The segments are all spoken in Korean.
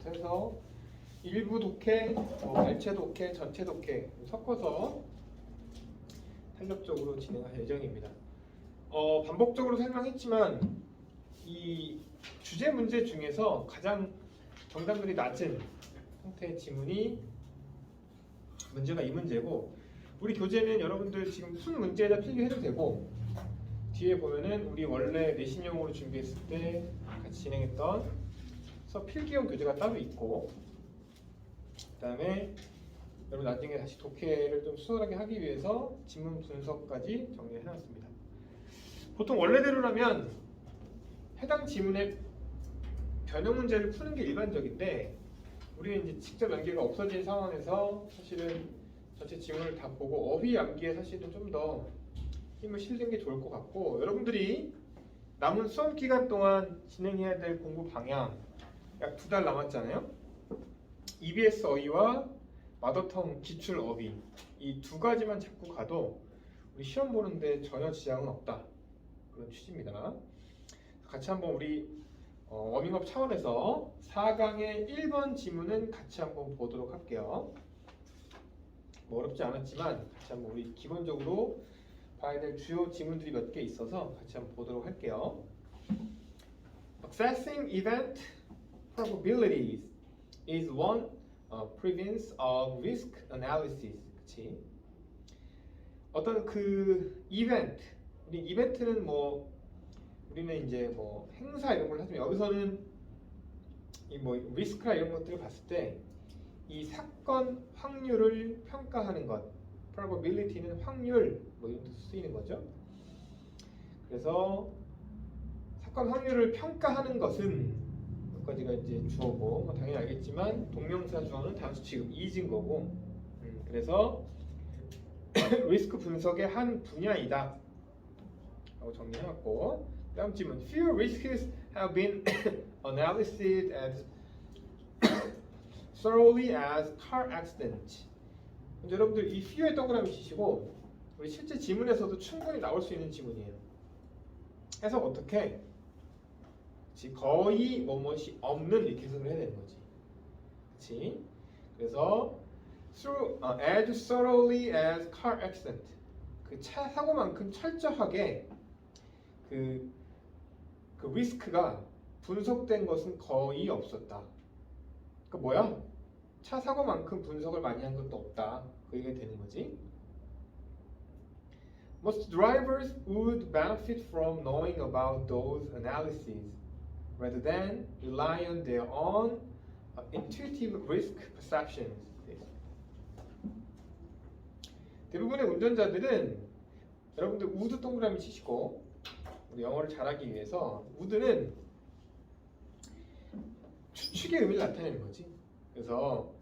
해서 일부 독해, 알체 독해, 전체 독해 섞어서 탄력적으로 진행할 예정입니다. 반복적으로 설명했지만 이 주제 문제 중에서 가장 정답률이 낮은 형태의 지문이 문제가 이 문제고, 우리 교재는 여러분들 지금 순 문제에다 필기해도 되고, 뒤에 보면은 우리 원래 내신용으로 준비했을 때 같이 진행했던 필기용 교재가 따로 있고, 그 다음에 여러분 나중에 다시 독해를 좀 수월하게 하기 위해서 지문 분석까지 정리해놨습니다. 보통 원래대로라면 해당 지문의 변형 문제를 푸는 게 일반적인데, 우리는 이제 직접 암기가 없어진 상황에서 사실은 전체 지문을 다 보고 어휘 암기에 사실은 좀 더 힘을 실는 게 좋을 것 같고, 여러분들이 남은 수험 기간 동안 진행해야 될 공부 방향 약 2달 남았잖아요. EBS 어휘와 마더텅 기출 어휘, 이 두 가지만 잡고 가도 우리 시험 보는데 전혀 지장은 없다, 그런 취지입니다. 같이 한번 우리 워밍업 차원에서 4강의 1번 지문은 같이 한번 보도록 할게요. 뭐 어렵지 않았지만 같이 한번 우리 기본적으로 봐야 될 주요 지문들이 몇 개 있어서 같이 한번 보도록 할게요. Accessing event probabilities is one province of risk analysis. 그치? 어떤 그 이벤트, 우리 이벤트는 뭐 우리는 이제 뭐 행사 이런 걸 하지만, 여기서는 이 뭐 리스크나 이런 것들을 봤을 때 이 사건 확률을 평가하는 것, probability는 확률 뭐 이런 뜻으로 쓰이는 거죠. 그래서 사건 확률을 평가하는 것은, 여기까지가 이제 주어고 뭐 당연히 알겠지만 동명사 주어는 단수 취급 is인 거고, 그래서 리스크 분석의 한 분야이다 라고 정리해놨고, 다음 질문. Few risks have been analyzed as thoroughly as car accident. 여러분들 이 few의 동그라미 치시고, 우리 실제 지문에서도 충분히 나올 수 있는 지문이에요. 해석 어떻게? 거의 뭐뭇이 없는 이렇게 해석을 해야 되는 거지. 그렇지? 그래서 as thoroughly as car accident. 그 차 사고만큼 철저하게 그 리스크가 분석된 것은 거의 없었다. 그 뭐야? 차 사고만큼 분석을 많이 한 것도 없다, 그 얘기가 되는 거지. Most drivers would benefit from knowing about those analyses rather than rely on their own intuitive risk perceptions. 대부분의 운전자들은, 여러분들 would 동그라미 치시고, 우리 영어를 잘하기 위해서 would는 추측의 의미를 나타내는 거지. 그래서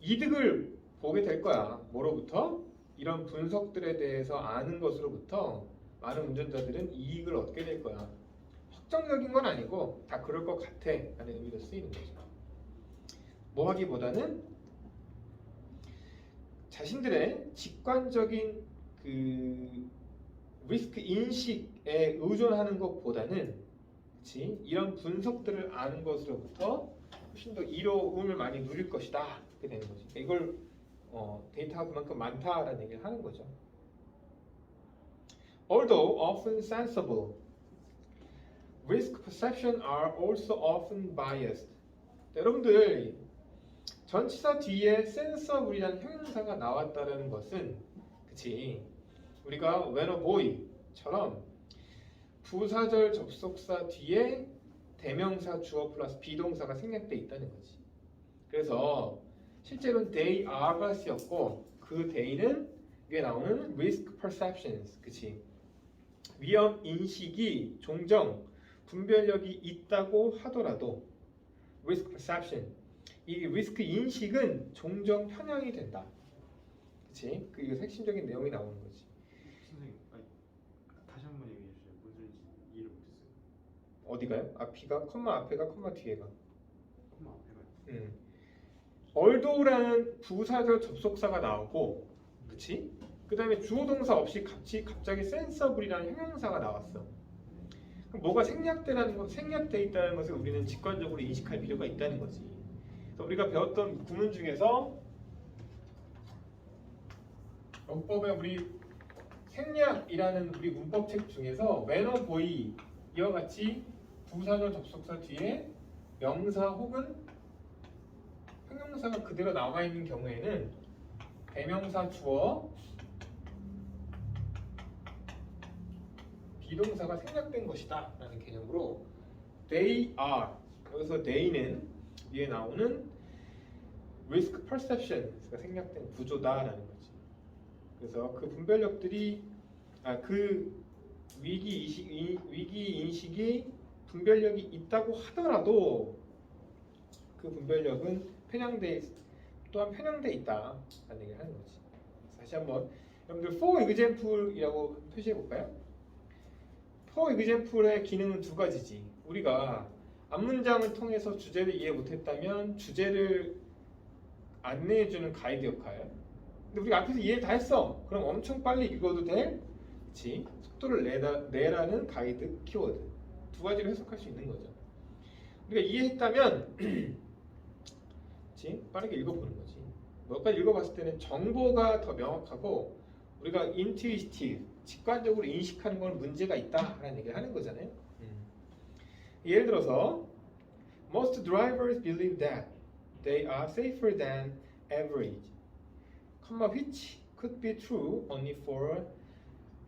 이득을 보게 될 거야. 뭐로부터? 이런 분석들에 대해서 아는 것으로부터 많은 운전자들은 이익을 얻게 될 거야. 확정적인 건 아니고 다 그럴 것 같아 라는 의미로 쓰이는 거죠. 뭐 하기보다는 자신들의 직관적인 그 리스크 인식에 의존하는 것보다는, 그치? 이런 분석들을 아는 것으로부터 훨씬 더 이로움을 많이 누릴 것이다, 이렇게 되는 거지. 이걸 데이터가 그만큼 많다라는 얘기를 하는 거죠. Although often sensible, risk perception are also often biased. 여러분들 전치사 뒤에 sensible이라는 형용사가 나왔다는 것은, 그치? 우리가 when a boy처럼 부사절 접속사 뒤에 대명사 주어 플러스 비동사가 생략돼 있다는 거지. 그래서 실제로는 they are가 쓰였고, 그 they는 위에 나오는 risk perceptions, 그치? 위험 인식이 종종 분별력이 있다고 하더라도 risk perception, 이 리스크 인식은 종종 편향이 된다, 그치? 그게 핵심적인 내용이 나오는 거지. 선생님, 다시 한 번 얘기해 주세요. 무슨 소리인지 이해를 못했어요. 어디가요? 앞이가 컴마 앞에가 컴마 뒤에가. 콤마 앞에가요. althought라는 부사절 접속사가 나오고, 그치? 그 다음에 주어 동사 없이 갑자기 sensible이라는 형용사가 나왔어. 그럼 뭐가 생략돼 있다는 것을 우리는 직관적으로 인식할 필요가 있다는 거지. 우리가 배웠던 구문 중에서 문법에 우리 생략이라는 우리 문법책 중에서 매너 보이 이와 같이 부사절 접속사 뒤에 명사 혹은 형용사가 그대로 나와 있는 경우에는 대명사 주어 비동사가 생략된 것이다 라는 개념으로 they are, 여기서 they는 위에 나오는 risk perception가 생략된 구조다라는 거지. 그래서 그 분별력들이 그 위기 인식이 분별력이 있다고 하더라도 그 분별력은 또한 편향돼 있다라는 얘기를 하는 거지. 다시 한번 여러분들 for example이라고 표시해 볼까요? for example의 기능은 두 가지지. 우리가 앞문장을 통해서 주제를 이해 못했다면 주제를 안내해주는 가이드 역할. 근데 우리가 앞에서 이해 다 했어. 그럼 엄청 빨리 읽어도 돼? 그치? 속도를 내라는 가이드 키워드. 두 가지로 해석할 수 있는 거죠. 우리가 이해했다면 그치? 빠르게 읽어보는 거지. 뭐까지 읽어봤을 때는 정보가 더 명확하고 우리가 intuitive, 직관적으로 인식하는 건 문제가 있다라는 얘기를 하는 거잖아요. 예를 들어서 most drivers believe that they are safer than average, which could be true only for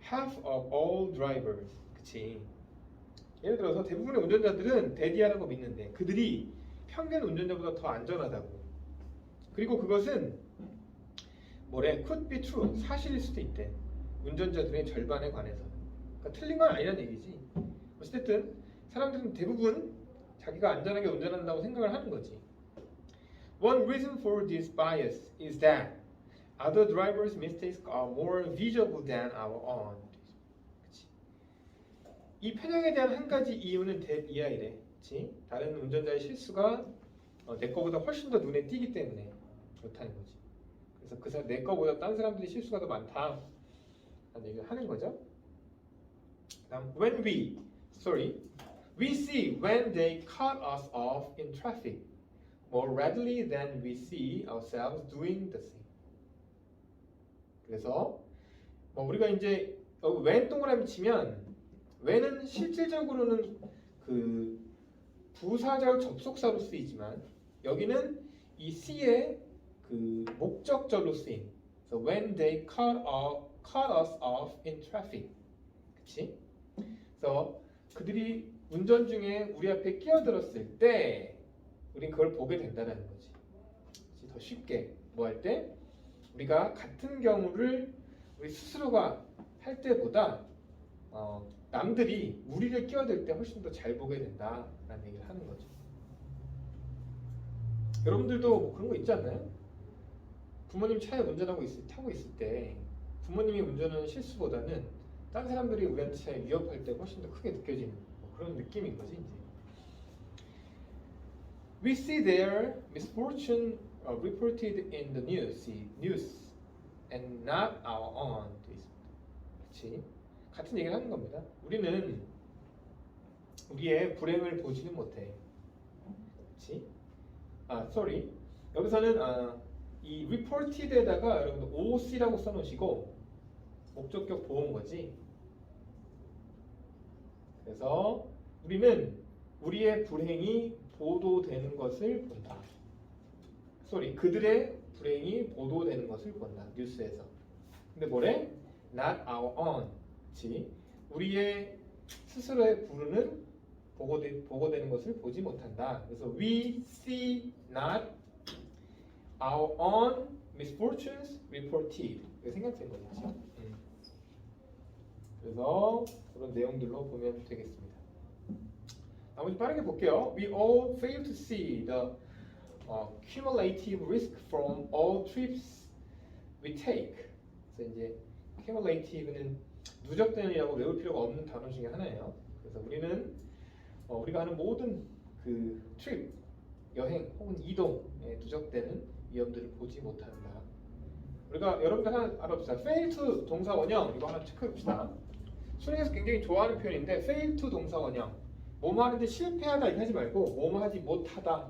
half of all drivers. 그치? 예를 들어서 대부분의 운전자들은 대디하라고 믿는데 그들이 평균 운전자보다 더 안전하다고. 그리고 그것은 could be true, 사실일 수도 있대. 운전자들의 절반에 관해서. 그러니까 틀린 건 아니라는 얘기지. 어쨌든 사람들은 대부분 자기가 안전하게 운전한다고 생각을 하는 거지. One reason for this bias is that other drivers' mistakes are more visible than our own. 그치? 이 편향에 대한 한 가지 이유는 이하이래. 그치? 다른 운전자의 실수가 내 거보다 훨씬 더 눈에 띄기 때문에 그렇다는 거지. 그래서 내 거보다 다른 사람들이 실수가 더 많다 라는 얘기를 하는 거죠. 다음, we see when they cut us off in traffic more readily than we see ourselves doing the same. 그래서 우리가 이제 when 동그라미 치면 when은 실질적으로는 그 부사절 접속사로 쓰이지만 여기는 이 see의 그 목적절로 쓰임. So when they cut us off in traffic. 그치? 그래서 그들이 운전 중에 우리 앞에 끼어들었을 때 우린 그걸 보게 된다는 거지. 그치? 더 쉽게 뭐 할 때? 우리가 같은 경우를 우리 스스로가 할 때보다 남들이 우리를 끼어들 때 훨씬 더 잘 보게 된다라는 얘기를 하는 거죠. 여러분들도 뭐 그런 거 있지 않나요? 부모님 차에 타고 있을 때 부모님이 운전하는 실수보다는 다른 사람들이 우리한테 차에 위협할 때 훨씬 더 크게 느껴지는 그런 느낌인 거지 이제. We see their misfortune reported in the news and not our own. 그렇지? 같은 얘기를 하는 겁니다. 우리는 우리의 불행을 보지는 못해. 그렇지? 여기서는 이 reported에다가 여러분들 OC라고 써놓으시고 목적격 보온 거지. 그래서 우리는 우리의 불행이 보도되는 것을 본다. 그들의 불행이 보도되는 것을 본다. 뉴스에서. 근데 뭐래? Not our own. 그치? 우리의 스스로의 불운은 보고되는 것을 보지 못한다. 그래서 we see not our own misfortunes reported. 이게 생략된 거죠. 그래서 그런 내용들로 보면 되겠습니다. 나머지 빠르게 볼게요. We all fail to see the cumulative risk from all trips we take. 그래서 이제 cumulative는 누적되는이라고 외울 필요가 없는 단어 중에 하나예요. 그래서 우리는 우리가 하는 모든 그 트립, 여행 혹은 이동에 누적되는 위험들을 보지 못한다. 우리가 여러분들 하나 알아봅시다. fail to 동사 원형 이거 하나 체크해 봅시다. 수능에서 굉장히 좋아하는 표현인데 fail to 동사 원형 뭐뭐 하는데 실패하다 이렇게 하지 말고 뭐뭐 하지 못하다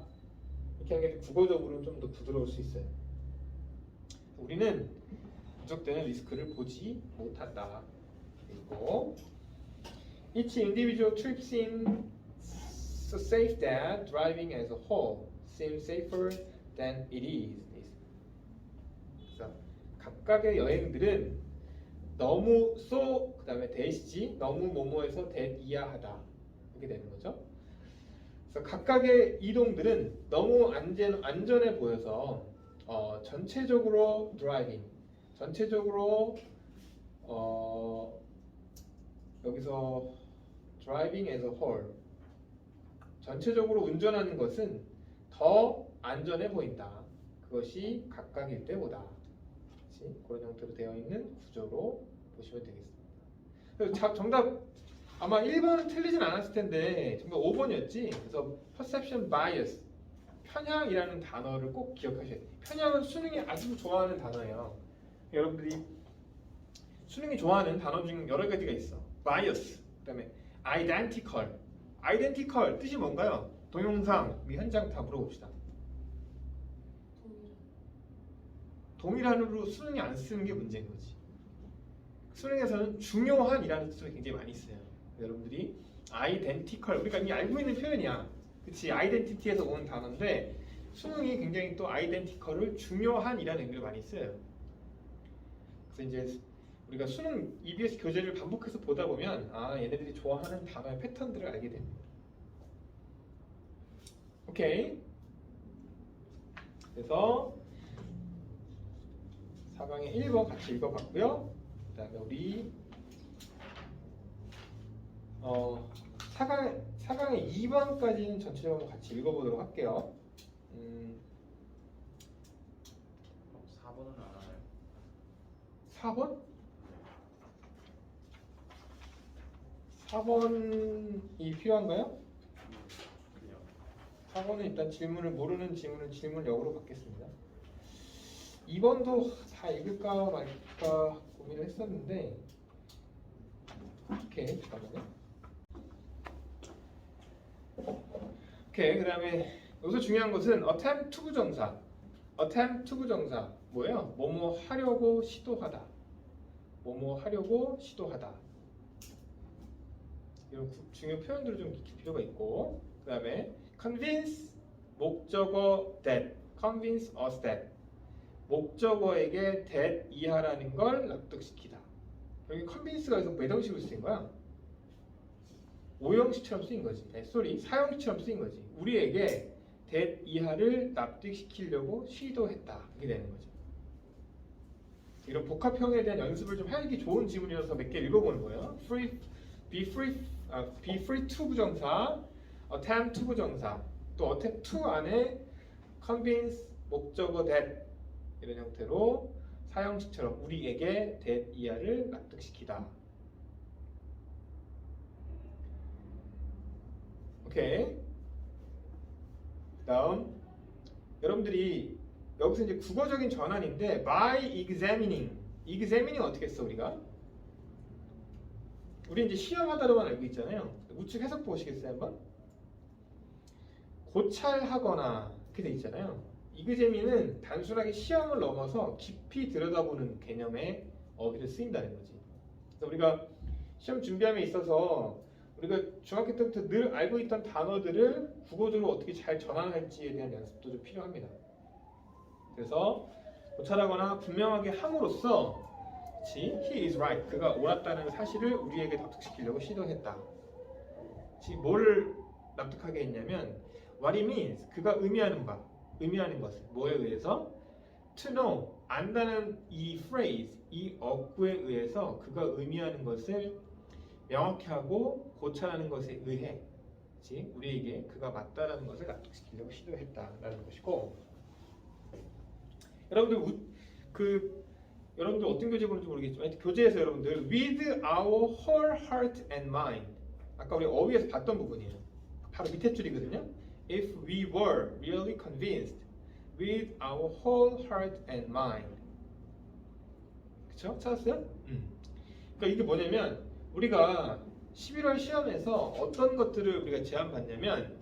이렇게 하는 게 국어적으로는 좀 더 부드러울 수 있어요. 우리는 누적되는 리스크를 보지 못한다. 그리고 each individual trips in so safe that driving as a whole seems safer than it is. 그래서 각각의 여행들은 너무 so 그다음에 that이지 너무 뭐뭐에서 that 이하하다 이렇게 되는 거죠. 그래서 각각의 이동들은 너무 안전해 보여서 전체적으로 드라이빙, 전체적으로 여기서 driving as a whole, 전체적으로 운전하는 것은 더 안전해 보인다. 그것이 각각일 때보다. 그렇지? 그런 형태로 되어 있는 구조로 보시면 되겠습니다. 그래서 정답 아마 1번은 틀리진 않았을 텐데 정답 5번이었지. 그래서 perception bias, 편향이라는 단어를 꼭 기억하셔야 돼요. 편향은 수능이 아주 좋아하는 단어예요. 여러분들이 수능이 좋아하는 단어 중 여러 가지가 있어. bias, 그다음에 identical. identical 뜻이 뭔가요? 동영상, 현장 다 물어봅시다. 동일한으로 수능이 안 쓰는 게 문제인 거지. 수능에서는 중요한이라는 뜻을 굉장히 많이 써요. 여러분들이 identical, 우리가 이미 알고 있는 표현이야. 그치? 아이덴티티에서 오는 단어인데 수능이 굉장히 또 identical을 중요한이라는 의미로 많이 써요. 그래서 이제 우리가 수능 EBS 교재를 반복해서 보다 보면 얘네들이 좋아하는 단어의 패턴들을 알게 됩니다. 오케이. 그래서 4강의 1번 같이 읽어봤고요. 그 다음에 우리 4강의 2번까지는 전체적으로 같이 읽어보도록 할게요. 4번은 안 하나요? 4번? 4번이 필요한가요? 그냥 4번은 일단 질문을 모르는 질문력으로 받겠습니다. 2번도 다 읽을까 말까 고민을 했었는데 오케이 잠깐만요. 오케이 그 다음에 여기서 중요한 것은 attempt to 부정사. attempt to 부정사 뭐예요? 뭐뭐 하려고 시도하다. 뭐뭐 하려고 시도하다. 이런 중요 표현들을 좀 익힐 필요가 있고 그 다음에 convince 목적어 that convince us that 목적어에게 that 이하라는 걸 납득시키다. 여기 convince가 여기서 몇 형식으로 쓰인 거야? 5형식처럼 쓰인 거지. 사형식처럼 쓰인 거지. 우리에게 that 이하를 납득시키려고 시도했다. 이게 되는 거죠. 이런 복합형에 대한 연습을 좀 하기 좋은 지문이라서 몇 개 읽어보는 거예요. be free to 부정사, attempt to 부정사, 또 attempt to 안에 convince 목적어 that 이런 형태로 사형식처럼 우리에게 that 이하를 납득시키다. 오케이. 다음 여러분들이 여기서 이제 국어적인 전환인데 by examining 어떻게 써 우리가? 우리 이제 시험하다로만 알고 있잖아요. 우측 해석 보시겠어요 한번? 고찰하거나 이렇게 돼 있잖아요. examine은 단순하게 시험을 넘어서 깊이 들여다보는 개념의 어휘를 쓰인다는 거지. 그래서 우리가 시험 준비함에 있어서 우리가 중학교 때부터 늘 알고 있던 단어들을 국어적으로 어떻게 잘 전환할지에 대한 연습도 좀 필요합니다. 그래서 고찰하거나 분명하게 함으로써 he is right, 그가 옳았다는 사실을 우리에게 납득시키려고 시도했다. 뭘 납득하게 했냐면 what it means, 그가 의미하는 것은 뭐에 의해서 to know, 안다는 이 phrase, 이 어구에 의해서 그가 의미하는 것을 명확히 하고 고찰하는 것에 의해 우리에게 그가 맞다라는 것을 납득시키려고 시도했다라는 것이고, 여러분들 어떤 교재 보는지 모르겠지만 교재에서 여러분들 with our whole heart and mind, 아까 우리 어휘에서 봤던 부분이에요. 바로 밑에 줄이거든요. If we were really convinced with our whole heart and mind. 그쵸? 찾았어요? 그러니까 이게 뭐냐면 우리가 11월 시험에서 어떤 것들을 우리가 제안받냐면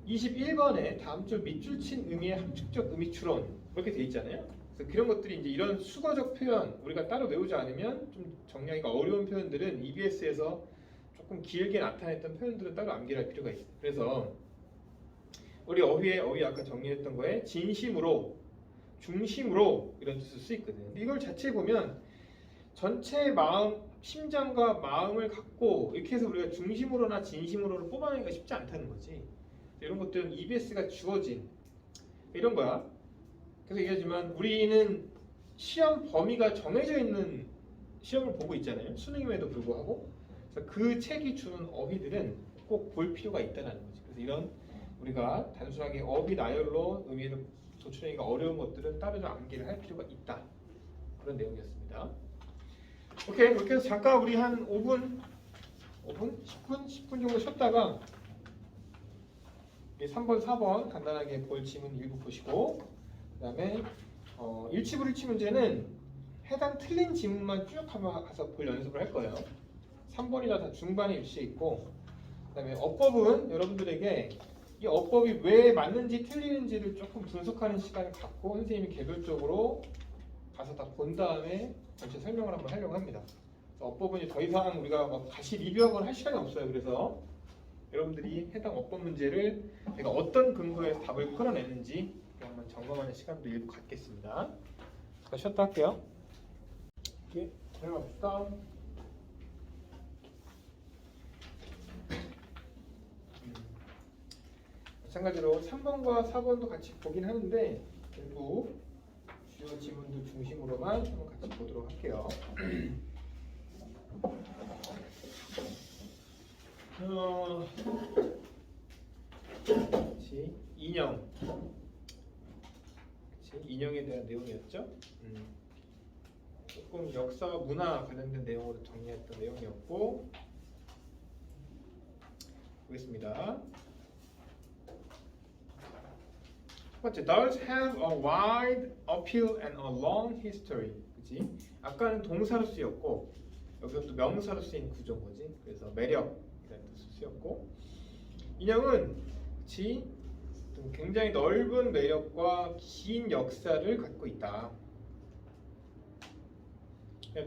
21번에 다음 줄 밑줄 친 의미의 함축적 의미 추론 이렇게 돼 있잖아요. 그래서 그런 것들이 이제 이런 수거적 표현 우리가 따로 외우지 않으면 좀 정리하기가 어려운 표현들은 EBS에서 조금 길게 나타냈던 표현들은 따로 암기할 필요가 있어요. 그래서 우리 어휘 아까 정리했던 거에 진심으로, 중심으로 이런 뜻을 수 있거든요. 근데 이걸 자체에 보면 전체 마음, 심장과 마음을 갖고 이렇게 해서 우리가 중심으로나 진심으로를 뽑아내기가 쉽지 않다는 거지. 이런 것들은 EBS가 주어진 이런 거야. 그래서 얘기하지만 우리는 시험 범위가 정해져 있는 시험을 보고 있잖아요. 수능임에도 불구하고. 그래서 그 책이 주는 어휘들은 꼭 볼 필요가 있다는 거지. 그래서 이런 우리가 단순하게 어휘 나열로 의미를 도출하기가 어려운 것들은 따로 좀 암기를 할 필요가 있다. 그런 내용이었습니다. 오케이, 그렇게 해서 잠깐 우리 한 5분, 10분 정도 쉬었다가 3번, 4번 간단하게 볼 지문 일부 보시고 그 다음에 일치불일치 문제는 해당 틀린 지문만 쭉 한번 가서 볼 연습을 할 거예요. 3번이나 다 중반에 위치해 있고 그 다음에 어법은 여러분들에게 이 어법이 왜 맞는지 틀리는지를 조금 분석하는 시간을 갖고 선생님이 개별적으로 가서 다 본 다음에 전체 설명을 한번 하려고 합니다. 어법은 이제 더 이상 우리가 막 다시 리뷰하거나 할 시간이 없어요. 그래서 여러분들이 해당 어법 문제를 내가 어떤 근거에서 답을 끌어냈는지 한번 점검하는 시간도 일부 갖겠습니다. 잠깐 쉬었다 할게요. 이렇게 들어갑시다. 마찬가지로 3번과 4번도 같이 보긴 하는데 일부 주요 지문들 중심으로만 한번 같이 보도록 할게요. 그치? 인형. 그치? 인형에 대한 내용이었죠. 조금 역사, 문화 관련된 내용으로 정리했던 내용이었고 보겠습니다. 첫 번째, does have a wide appeal and a long history. 그치? 아까는 동사로 쓰였고 여기서 또 명사로 쓰인 구조인 거지. 그래서 매력이라는 뜻으로 쓰였고 인형은 그치? 굉장히 넓은 매력과 긴 역사를 갖고 있다.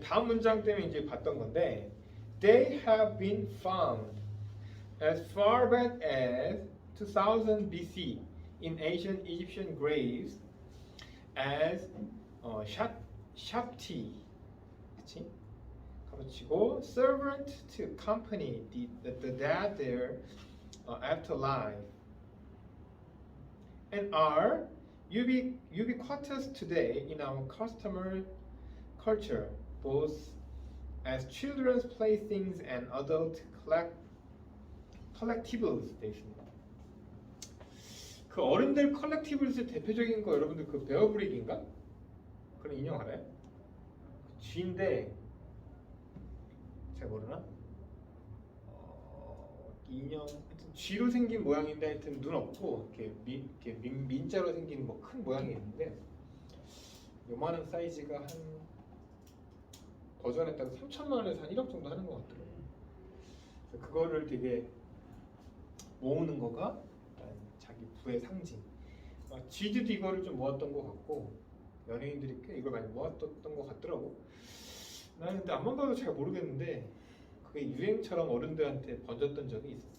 다음 문장 때문에 이제 봤던 건데 They have been found as far back as 2000 BC in ancient Egyptian graves as Shapti, 그치? 가로치고 servant to accompany the dead there afterlife and are ubiquitous today in our customer culture, both as children's playthings and adult collectibles. 돼 있습니다. 그 어른들 컬렉티블스 대표적인 거 여러분들 그 베어브릭인가? 그런 인형 알아요? 쥐인데 잘 모르나? 인형 하여튼 쥐로 생긴 모양인데 하여튼 눈 없고 이렇게 민자로 생긴 뭐 큰 모양이 있는데 요만한 사이즈가 한 버전에 따라 3천만 원에서 한 1억 정도 하는 것 같더라고요. 그래서 그거를 되게 모으는 거가 자기 부의 상징. 쥐도 이거를 좀 모았던 것 같고 연예인들이 꽤 이걸 많이 모았던 것 같더라고. 나는 근데 앞만 봐도 잘 모르겠는데 그게 유행처럼 어른들한테 번졌던 적이 있었어.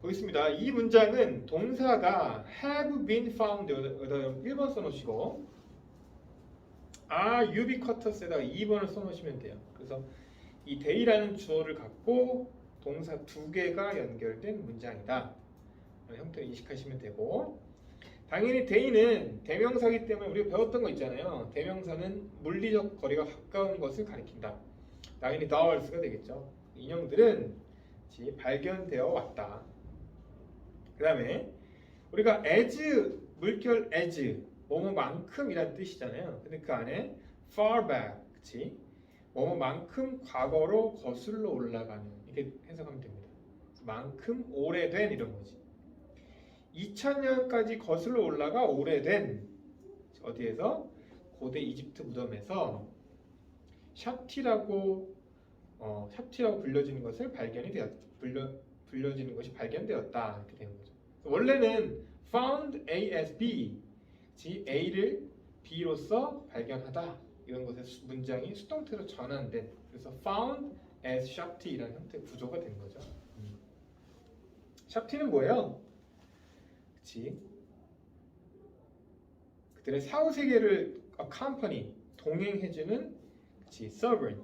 보겠습니다. 이 문장은 동사가 have been found 1번 써놓으시고 are ubiquitous에다가 2번을 써놓으시면 돼요. 그래서 이 they라는 주어를 갖고 동사 두 개가 연결된 문장이다. 형태를 인식하시면 되고 당연히 they는 대명사이기 때문에 우리가 배웠던 거 있잖아요. 대명사는 물리적 거리가 가까운 것을 가리킨다. 당연히 dolls,가 되겠죠. 인형들은 발견되어 왔다. 그 다음에 우리가 as, 물결 as, 뭐뭐만큼이란 뜻이잖아요. 근데 그 안에 far back, 그치? 뭐뭐만큼 과거로 거슬러 올라가는 이렇게 해석하면 됩니다. 만큼 오래된 이런 거지. 2000년까지 거슬러 올라가 오래된 어디에서? 고대 이집트 무덤에서 샵티라고 불려지는 것을 발견이 되었다. 불려지는 것이 발견되었다 이렇게 되는 거죠. 원래는 found A as B, 즉 A를 B로서 발견하다 이런 것의 문장이 수동태로 전환된 그래서 found as Shopty라는 형태의 구조가 된 거죠. Shopty는 뭐예요? 그치? 그들의 사후 세계를 accompany 동행해주는 그치 servant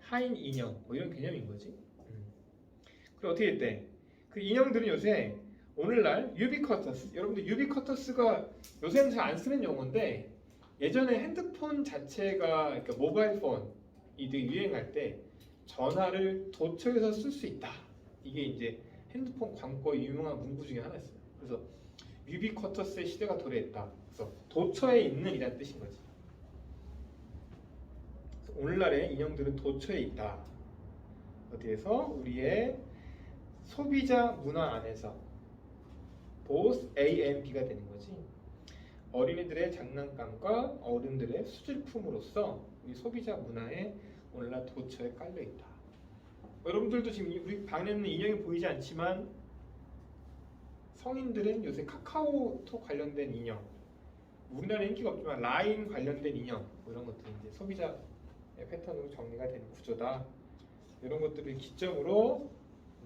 하인 인형 뭐 이런 개념인 거지. 그리고 어떻게 됐대? 그 인형들은 요새 오늘날 유비쿼터스 여러분들 유비쿼터스가 요새는 잘 안 쓰는 용어인데 예전에 핸드폰 자체가 그러니까 모바일 폰이 되게 유행할 때 전화를 도처에서 쓸 수 있다. 이게 이제 핸드폰 광고의 유명한 문구 중에 하나였어요. 그래서 유비쿼터스의 시대가 도래했다. 그래서 도처에 있는 이란 뜻인 거지. 그래서 오늘날의 인형들은 도처에 있다. 어디에서? 우리의 소비자 문화 안에서 both A and B가 되는 거지. 어린이들의 장난감과 어른들의 수질품으로서 우리 소비자 문화에 오늘날 도처에 깔려 있다. 여러분들도 지금 우리 방에는 인형이 보이지 않지만 성인들은 요새 카카오톡 관련된 인형, 우리나라에 인기가 없지만 라인 관련된 인형 뭐 이런 것들이 이제 소비자의 패턴으로 정리가 되는 구조다. 이런 것들을 기점으로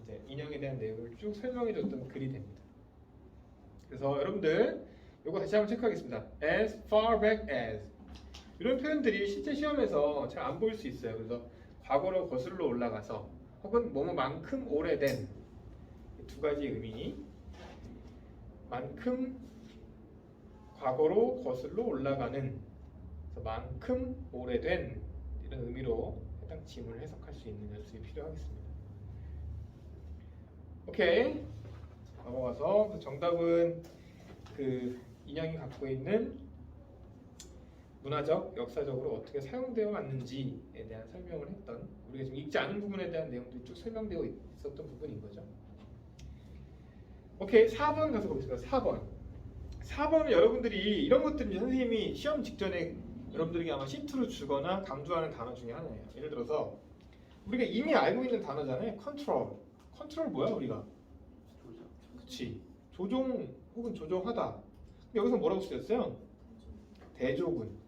이제 인형에 대한 내용을 쭉 설명해줬던 글이 됩니다. 그래서 여러분들 이거 다시 한번 체크하겠습니다. As far back as 이런 표현들이 실제 시험에서 잘 안 보일 수 있어요. 그래서 과거로 거슬러 올라가서 혹은 뭐뭐만큼 오래된 두 가지 의미 만큼 과거로 거슬러 올라가는 그래서 만큼 오래된 이런 의미로 해당 지문을 해석할 수 있는 연습이 필요하겠습니다. 오케이 넘어가서 정답은 그 인형이 갖고 있는 문화적, 역사적으로 어떻게 사용되어 왔는지에 대한 설명을 했던 우리가 지금 읽지 않은 부분에 대한 내용들이 쭉 설명되어 있었던 부분인 거죠. 오케이 4번 가서 보겠습니다. 4번은 여러분들이 이런 것들이 선생님이 시험 직전에 여러분들에게 아마 시트로 주거나 강조하는 단어 중에 하나예요. 예를 들어서 우리가 이미 알고 있는 단어잖아요. 컨트롤 뭐야 우리가? 그치 조종 혹은 조종하다. 여기서 뭐라고 쓰였어요? 대조군.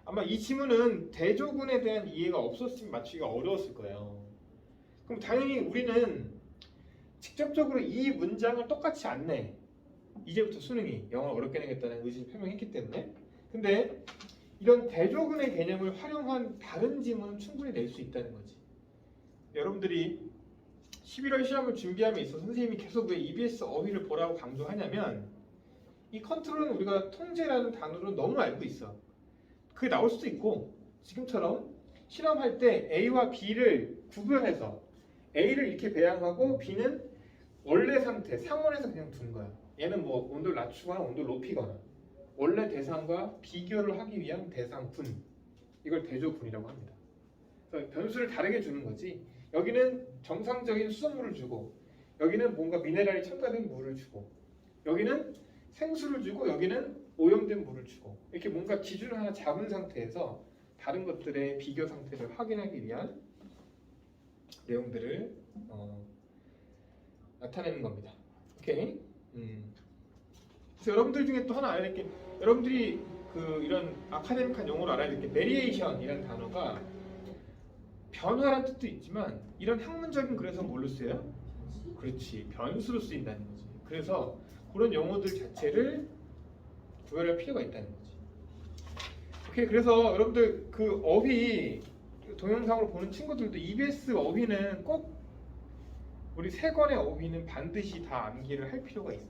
아마 이 지문은 대조군에 대한 이해가 없었으면 맞추기가 어려웠을 거예요. 그럼 당연히 우리는 직접적으로 이 문장을 똑같이 안 내. 이제부터 수능이 영어를 어렵게 내겠다는 의지를 표명했기 때문에. 근데 이런 대조군의 개념을 활용한 다른 지문은 충분히 낼 수 있다는 거지. 여러분들이 11월 시험을 준비함에 있어서 선생님이 계속 왜 EBS 어휘를 보라고 강조하냐면 이 컨트롤은 우리가 통제라는 단어로 너무 알고 있어. 그게 나올 수도 있고 지금처럼 실험할 때 A와 B를 구별해서 A를 이렇게 배양하고 B는 원래 상태, 상온에서 그냥 둔 거야. 얘는 뭐 온도를 낮추거나 온도를 높이거나 원래 대상과 비교를 하기 위한 대상군 이걸 대조군이라고 합니다. 그래서 변수를 다르게 주는 거지. 여기는 정상적인 수돗물을 주고 여기는 뭔가 미네랄이 첨가된 물을 주고 여기는 생수를 주고 여기는 오염된 물을 주고 이렇게 뭔가 기준을 하나 잡은 상태에서 다른 것들의 비교 상태를 확인하기 위한 내용들을 나타내는 겁니다. 오케이. 그래서 여러분들 중에 또 하나 알아야 될 게 여러분들이 그 이런 아카데믹한 용어로 알아야 될 게 베리에이션이라는 단어가 변화란 뜻도 있지만 이런 학문적인 그래서 뭘로 쓰여요? 그렇지 변수로 쓰인다는 거지. 그래서 그런 용어들 자체를 구별할 필요가 있다는 거지. 오케이 그래서 여러분들 그 어휘 동영상으로 보는 친구들도 EBS 어휘는 꼭 우리 세 권의 어휘는 반드시 다 암기를 할 필요가 있어.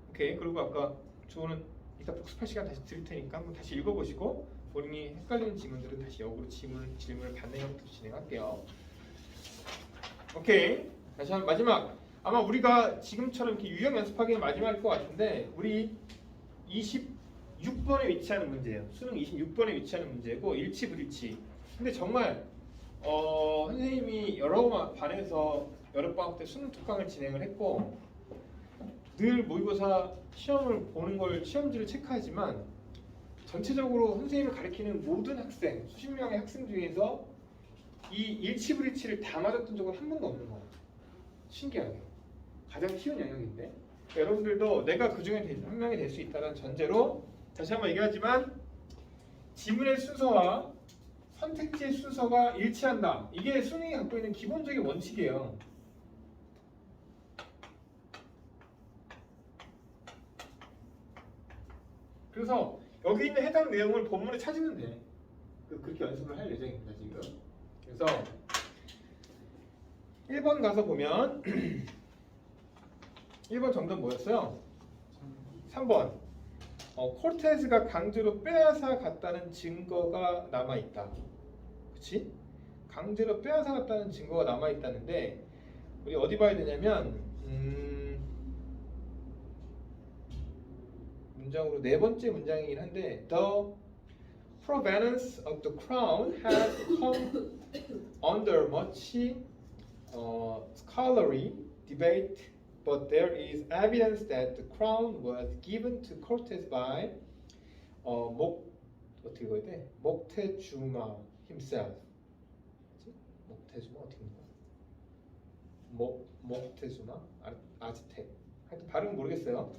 오케이 그리고 아까 저는 이따 복습할 시간 다시 드릴 테니까 한번 다시 읽어보시고 본인이 헷갈리는 지문들은 다시 역으로 질문을 받는 형태로 진행할게요. 오케이 다시 한 마지막 아마 우리가 지금처럼 이렇게 유형 연습하기는 마지막일 것 같은데 우리 26번에 위치하는 문제예요. 수능 26번에 위치하는 문제고 일치 불일치. 근데 정말 선생님이 여러 반에서 여름방학 때 수능 특강을 진행을 했고 늘 모의고사 시험을 보는 걸 시험지를 체크하지만 전체적으로 선생님을 가르치는 모든 학생 수십 명의 학생 중에서 이 일치 불일치를 다 맞았던 적은 한 번도 없는 거예요. 신기하게. 가장 쉬운 영역인데 여러분들도 내가 그 중에 한 명이 될 수 있다는 전제로 다시 한번 얘기하지만 지문의 순서와 선택지의 순서가 일치한다. 이게 수능이 갖고 있는 기본적인 원칙이에요. 그래서 여기 있는 해당 내용을 본문에 찾으면 돼. 그렇게 연습을 할 예정입니다 지금. 그래서 1번 가서 보면 1번 정답 뭐였어요? 3번. 코르테즈가 강제로 빼앗아 갔다는 증거가 남아 있다. 그렇지? 강제로 빼앗아 갔다는 증거가 남아 있다는데 우리 어디 봐야 되냐면 문장으로 네 번째 문장이긴 한데 The provenance of the crown has come under much scholarly debate, but there is evidence that the crown was given to Cortes by 어떻게 읽어야 돼? 목테주마 himself. 그치? 목테주마 어떻게 읽는 거야? 목테주마 아즈텍. 하여튼 발음 모르겠어요.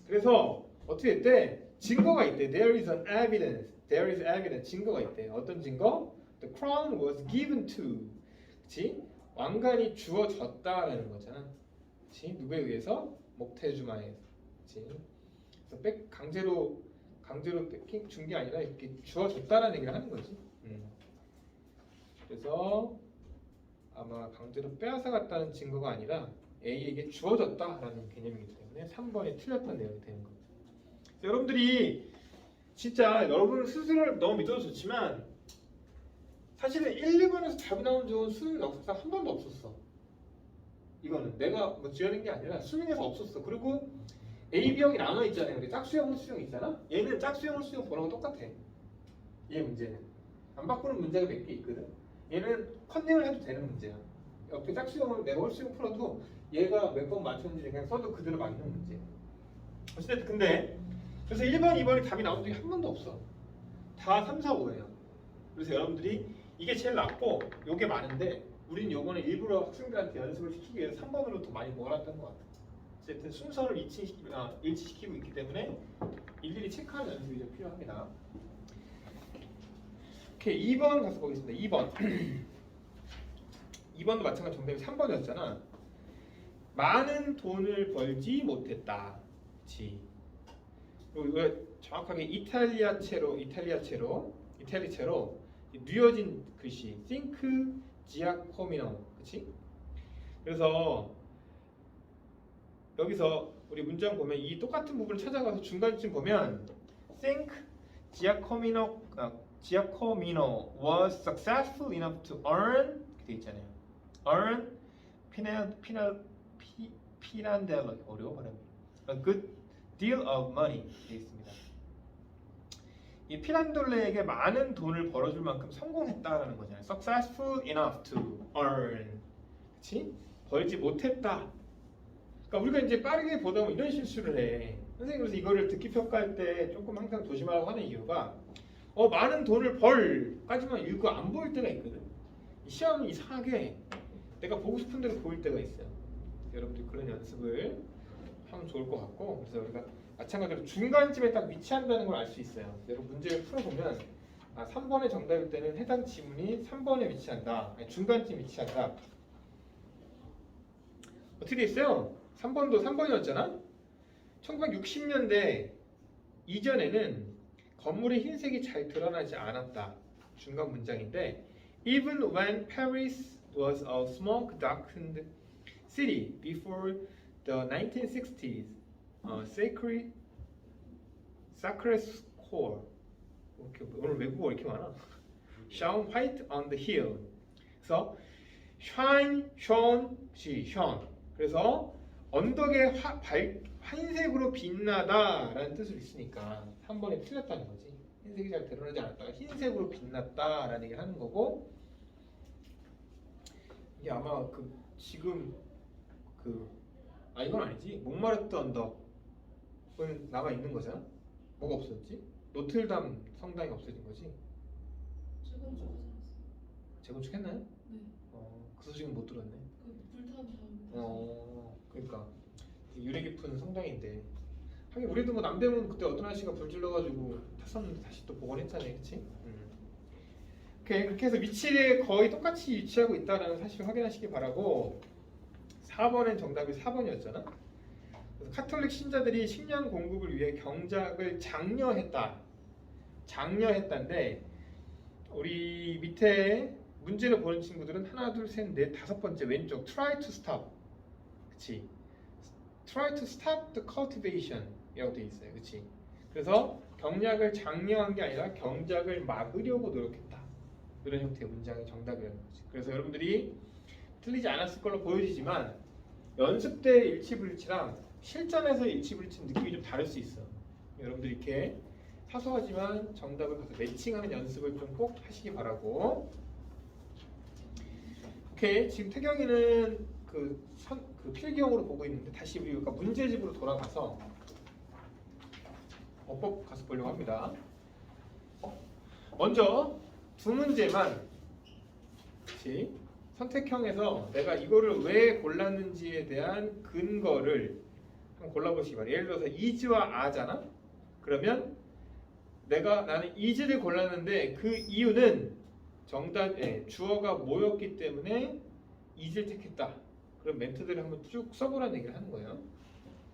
그래서 어떻게 했대? 증거가 있대. There is an evidence. There is evidence. 증거가 있대. 어떤 증거? The crown was given to. 그치? 왕관이 주어졌다라는 거잖아. 그치? 누구에 의해서? 목테주마에. 그치? 그래서 강제로 뺏긴 준 게 아니라 이렇게 주어졌다라는 얘기를 하는 거지. 그래서 아마 강제로 빼앗아 갔다는 증거가 아니라 A에게 주어졌다라는 개념이기 때문에 3번이 틀렸던 내용이 되는 겁니다. 여러분들이 진짜 여러분 스스로를 너무 믿어도 좋지만 사실은 1, 2번에서 답이 나온 적은 수능 역사상 한 번도 없었어. 이거는 내가 뭐 지어낸 게 아니라 수능에서 없었어. 그리고 A, B형이 나눠 있잖아요. 우리 짝수형, 홀수형 있잖아. 얘는 짝수형, 홀수형 보는 건 똑같아. 얘 문제는 안 바꾸는 문제가 몇 개 있거든. 얘는 컨닝을 해도 되는 문제야. 옆에 짝수형을 내가 홀수형 풀어도 얘가 몇 번 맞췄는지 그냥 써도 그대로 맞는 문제. 어쨌든 근데 그래서 1번, 2번이 답이 나온 적이 한 번도 없어. 다 3, 4, 5예요. 그래서 여러분들이 이게 제일 낫고 요게 많은데 우린 요거는 일부러 학생들한테 연습을 시키기 위해서 3번으로 더 많이 몰았던 것 같아. 어쨌든 순서를 일치시키고 있기 때문에 일일이 체크하는 연습이 좀 필요합니다. 오케이, 2번 가서 보겠습니다. 2번. 2번도 마찬가지 정답이 3번이었잖아. 많은 돈을 벌지 못했다. 그치. 우리가 정확하게 이탈리아체로 뉘어진 글씨 think giacomo. 그치? 그래서 여기서 우리 문장 보면 이 똑같은 부분을 찾아가서 중간쯤 보면 think Giacomino was successful enough to earn 돼 있잖아요. earn Pirandello 어려워 발음이. a good deal of money 돼 있습니다. 이 피란돌레에게 많은 돈을 벌어줄 만큼 성공했다라는 거잖아요. successful enough to earn. 그치? 벌지 못했다. 그러니까 우리가 이제 빠르게 보다 보면 이런 실수를 해. 선생님 그래서 이거를 듣기 평가할 때 조금 항상 조심하라고 하는 이유가 많은 돈을 벌까지만 읽고 안 보일 때가 있거든. 시험은 이상하게 내가 보고 싶은 대로 보일 때가 있어요. 여러분들 그런 연습을 하면 좋을 것 같고 그래서 우리가 마찬가지로 중간쯤에 딱 위치한다는 걸 알 수 있어요. 여러분 문제를 풀어보면 3번의 정답일 때는 해당 지문이 3번에 위치한다. 아니, 중간쯤 위치한다. 어떻게 돼 있어요? 3번도 3번이었잖아? 1960년대 이전에는 건물의 흰색이 잘 드러나지 않았다. 중간 문장인데 Even when Paris was a smoke darkened city before the 1960s, Sacré-Cœur 오늘 외국어 이렇게 많아. Shone white on the hill. 그래서 shine, shone. 그래서 언덕에 흰색으로 빛나다라는 뜻을 있으니까 3번이 틀렸다는 거지. 흰색이 잘 드러나지 않았다가 흰색으로 빛났다라는 얘기를 하는 거고 이게 아마 지금 이건 아니지. 몽마르트 언덕은 남아 있는 거잖아. 뭐가 없었지? 노틀담 성당이 없어진 거지. 재건축하지 않았어요? 재건축했나요? 네. 그 소식은 못 들었네. 그 불타는 다음에 그러니까 유래 깊은 성당인데 하긴 우리도 뭐 남대문 그때 어떤 아저씨가 불 질러가지고 탔었는데 다시 또 복원했잖아요, 그렇지? 오케이, 그렇게 해서 위치에 거의 똑같이 위치하고 있다는 사실을 확인하시기 바라고 4번엔 정답이 4번이었잖아. 그래서 카톨릭 신자들이 식량 공급을 위해 경작을 장려했다인데 우리 밑에 문제를 보는 친구들은 하나, 둘, 셋, 넷, 다섯 번째 왼쪽 try to stop, 그치? try to stop the cultivation 이라고 되어 있어요, 그치? 그래서 경작을 장려한 게 아니라 경작을 막으려고 노력했다, 이런 형태의 문장이 정답이라는 거지. 그래서 여러분들이 틀리지 않았을 걸로 보여지지만 연습 때 일치불일치랑 실전에서 일치불일치는 느낌이 좀 다를 수 있어. 여러분들이 이렇게 사소하지만 정답을 가서 매칭하는 연습을 좀 꼭 하시기 바라고. 오케이, 지금 태경이는 그 필기형으로 보고 있는데 다시 우리가 문제집으로 돌아가서 어법 가서 보려고 합니다. 먼저 두 문제만, 그치? 선택형에서 내가 이거를 왜 골랐는지에 대한 근거를 한번 골라보시기 바랍니다. 예를 들어서 is와 are잖아? 그러면 나는 is를 골랐는데 그 이유는 정답에 주어가 뭐였기 때문에 is를 택했다. 그럼 멘트들을 한번 쭉 써보라는 얘기를 하는 거예요.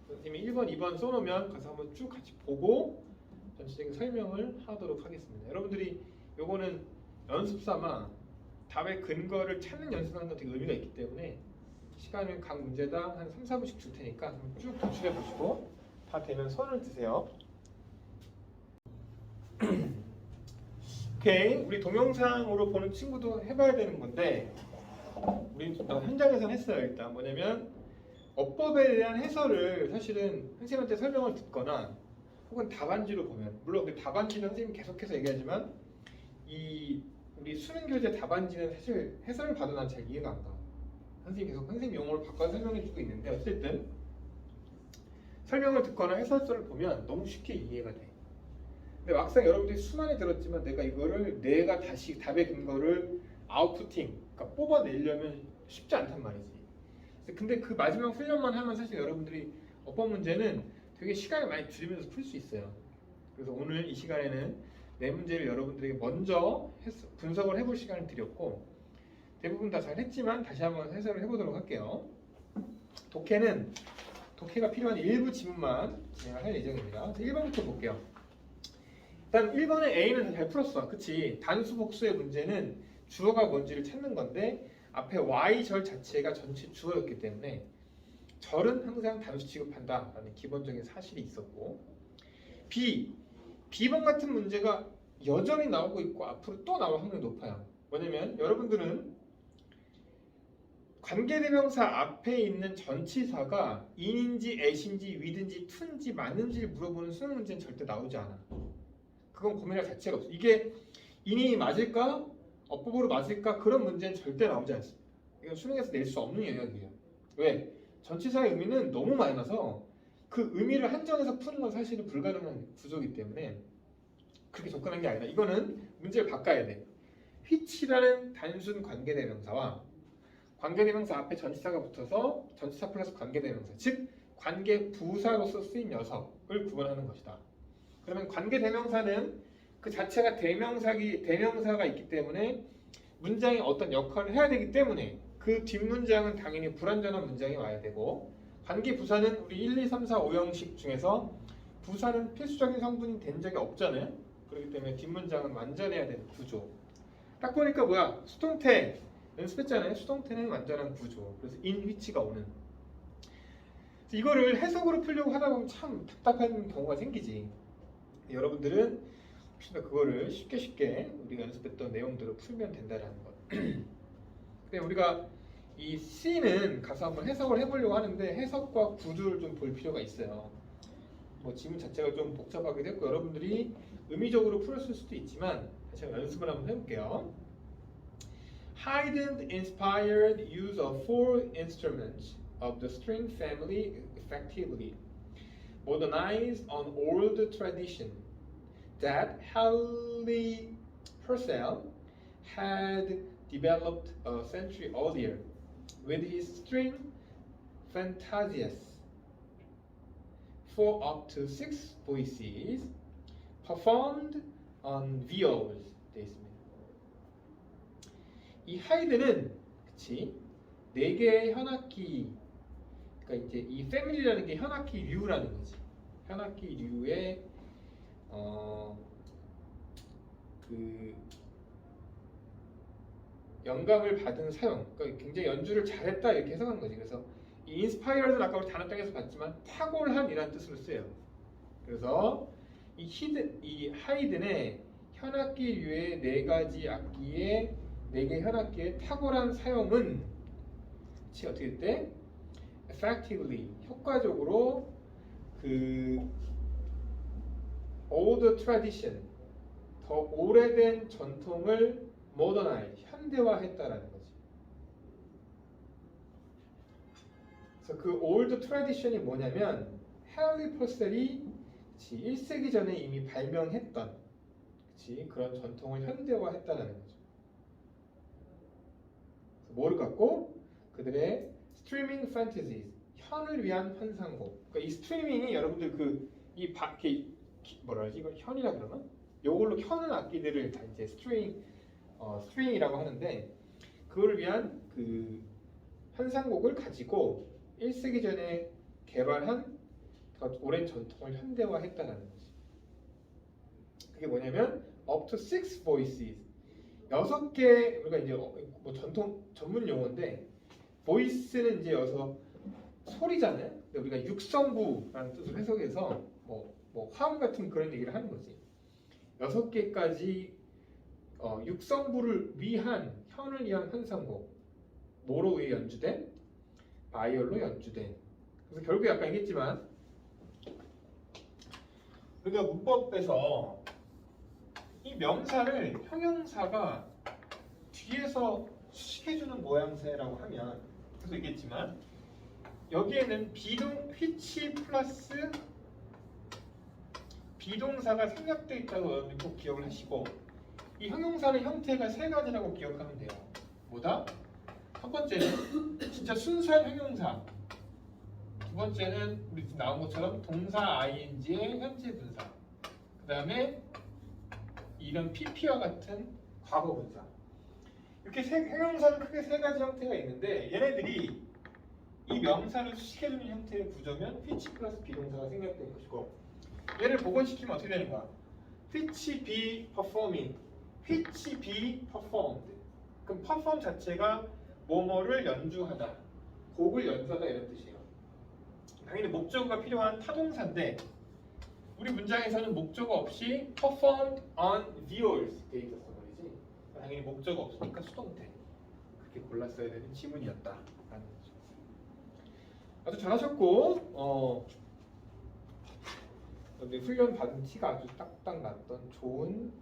선생님이 1번, 2번 써놓으면 가서 한번 쭉 같이 보고 전체적인 설명을 하도록 하겠습니다. 여러분들이 요거는 연습삼아 답의 근거를 찾는 연습하는 건 되게 의미가 있기 때문에 시간을 각 문제당 한 3, 4분씩 줄 테니까 쭉 도출해 보시고 다 되면 손을 드세요. 오케이, 우리 동영상으로 보는 친구도 해봐야 되는 건데 우리 현장에서는 했어요. 일단 뭐냐면 어법에 대한 해설을 사실은 선생님한테 설명을 듣거나 혹은 답안지로 보면, 물론 그 답안지는 선생님이 계속해서 얘기하지만 우리 수능 교재 답안지는 사실 해설을 봐도 난 잘 이해가 안 가. 선생님 용어를 바꿔서 설명해주고 있는데 어쨌든 설명을 듣거나 해설서를 보면 너무 쉽게 이해가 돼. 근데 막상 여러분들이 수많이 들었지만 내가 다시 답의 근거를 아웃푸팅, 그러니까 뽑아내려면 쉽지 않단 말이지. 근데 그 마지막 훈련만 하면 사실 여러분들이 어법 문제는 되게 시간을 많이 줄이면서 풀 수 있어요. 그래서 오늘 이 시간에는 네 문제를 여러분들에게 먼저 분석을 해볼 시간을 드렸고 대부분 다 잘 했지만 다시 한번 해설을 해보도록 할게요. 독해가 필요한 일부 지문만 진행을 할 예정입니다. 1번부터 볼게요. 일단 1번의 A는 잘 풀었어. 그치? 단수 복수의 문제는 주어가 뭔지를 찾는 건데 앞에 Y절 자체가 전체 주어였기 때문에 절은 항상 단수 취급한다 라는 기본적인 사실이 있었고, B번 같은 문제가 여전히 나오고 있고 앞으로 또 나올 확률이 높아요. 뭐냐면 여러분들은 관계대명사 앞에 있는 전치사가 in인지 at인지 with인지 to인지 맞는지를 물어보는 수능 문제는 절대 나오지 않아. 그건 고민할 자체가 없어. 이게 in이 맞을까? 어법으로 맞을까? 그런 문제는 절대 나오지 않습니다. 이건 수능에서 낼 수 없는 영역이에요. 왜? 전치사의 의미는 너무 많아서 그 의미를 한정해서 푸는 건 사실은 불가능한 구조이기 때문에 그렇게 접근한 게 아니라 이거는 문제를 바꿔야 돼. which라는 단순 관계대명사와 관계대명사 앞에 전치사가 붙어서 전치사 플러스 관계대명사, 즉 관계부사로서 쓰인 녀석을 구분하는 것이다. 그러면 관계대명사는 그 자체가 대명사가 있기 때문에 문장에 어떤 역할을 해야 되기 때문에 그 뒷문장은 당연히 불완전한 문장이 와야 되고, 관계부사는 우리 1, 2, 3, 4, 5형식 중에서 부사는 필수적인 성분이 된 적이 없잖아요. 그렇기 때문에 뒷문장은 완전해야 되는 구조. 딱 보니까 뭐야? 수동태 연습했잖아요. 수동태는 완전한 구조. 그래서 in which가 오는. 이거를 해석으로 풀려고 하다 보면 참 답답한 경우가 생기지. 여러분들은 혹시나 그거를 쉽게 우리가 연습했던 내용들을 풀면 된다는 것. 근데 우리가 이 C는 가서 한번 해석을 해보려고 하는데 해석과 구조를 좀 볼 필요가 있어요. 뭐 지문 자체가 좀 복잡하기도 했고 여러분들이 의미적으로 풀었을 수도 있지만 제가 연습을 한번 해볼게요. Haydn inspired use of four instruments of the string family effectively, modernized an old tradition that Halle Purcell had developed a century earlier with his string fantasias for up to 6 voices performed on viols 되어 있습니다. 이 하이드는 그치 4개의 현악기 그러니까 이제 이 패밀리라는 게 현악기류라는 거지. 현악기류의 그 영감을 받은 사용, 그러니까 굉장히 연주를 잘했다 이렇게 해석하는 거지. 그래서 이 인스파이어는 아까 우리 단어 땅에서 봤지만 탁월한이라는 뜻으로 쓰여요. 그래서 이 하이든의 현악기류의 4가지 악기의 4개 현악기의 탁월한 사용은 어떻게 돼? effectively 효과적으로 그 old tradition 더 오래된 전통을 modernize 현대화했다라는 거지. 그래서 그 old tradition이 뭐냐면 헨리 퍼셀이 1세기 전에 이미 발명했던 그런 전통을 현대화했다라는 거죠. 뭐를 갖고 그들의 스트리밍 판타지스 현을 위한 환상곡. 그러니까 이 스트리밍이 여러분들 뭐라 그러지? 이걸 현이라 그러나? 요걸로 켜는 악기들을 다 이제 스트링이라고 하는데 그걸 위한 그 환상곡을 가지고 1세기 전에 개발한 더 오랜 전통을 현대화했다는 거지. 그게 뭐냐면 up to 6 voices 6개 우리가 이제 뭐 전문 용어인데 voice는 이제 여기서 소리잖아요. 근데 우리가 육성부라는 뜻으로 해석해서 뭐 화음 같은 그런 얘기를 하는 거지. 6개까지 육성부를 위한 현을 위한 환상곡 뭐로 의해 연주된? 바이올로 연주된. 그래서 결국에 아까 얘기했지만 우리가 문법에서 이 명사를 형용사가 뒤에서 수식해주는 모양새라고 하면 그래서 얘기했지만 여기에는 which 플러스 비동사가 생략되어 있다고 여러분이 꼭 기억을 하시고 이 형용사의 형태가 3가지라고 기억하면 돼요. 뭐다? 첫 번째는 진짜 순수한 형용사. 두 번째는 우리 지금 나온 것처럼 동사 ing의 현재 분사. 그 다음에 이런 pp와 같은 과거 분사. 이렇게 형용사는 크게 3가지 형태가 있는데 얘네들이 이 명사를 수식해주는 형태의 구조면 which 플러스 비동사가 생략된 것이고 얘를 복원시키면 어떻게 되는 거야? which be performing, which be performed. 그럼 perform 자체가 뭐뭐를 연주하다, 곡을 연주하다 이런 뜻이에요. 당연히 목적어가 필요한 타동사인데 우리 문장에서는 목적어 없이 performed on viols 돼 있었어 말이지. 당연히 목적어 없으니까 수동태. 그렇게 골랐어야 되는 지문이었다라는 거죠. 아주 잘하셨고 훈련 받은 티가 아주 딱딱 났던 좋은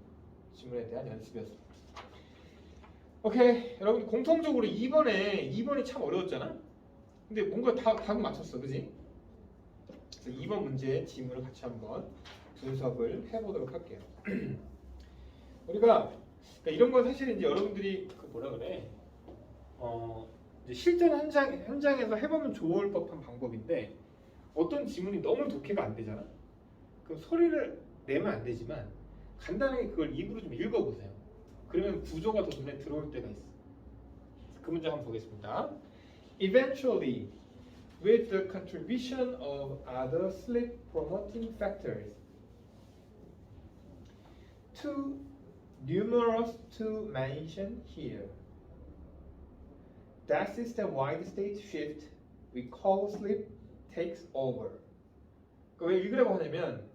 지문에 대한 연습이었습니다. 오케이, 여러분 공통적으로 2번이 참 어려웠잖아. 근데 뭔가 답은 맞췄어, 그지? 그래서 2번 문제의 지문을 같이 한번 분석을 해보도록 할게요. 우리가 그러니까 이런 건 사실 이제 여러분들이 그 뭐라 그래? 이제 실전 현장에서 해보면 좋을 법한 방법인데 어떤 지문이 너무 독해가 안 되잖아. 그럼 소리를 내면 안 되지만 간단하게 그걸 입으로 좀 읽어보세요. 그러면 구조가 더 눈에 들어올 때가 있어. 그 문제 한번 보겠습니다. Eventually, with the contribution of other sleep promoting factors, too numerous to mention here, that system-wide state shift we call sleep takes over. 왜 읽으라고 하냐면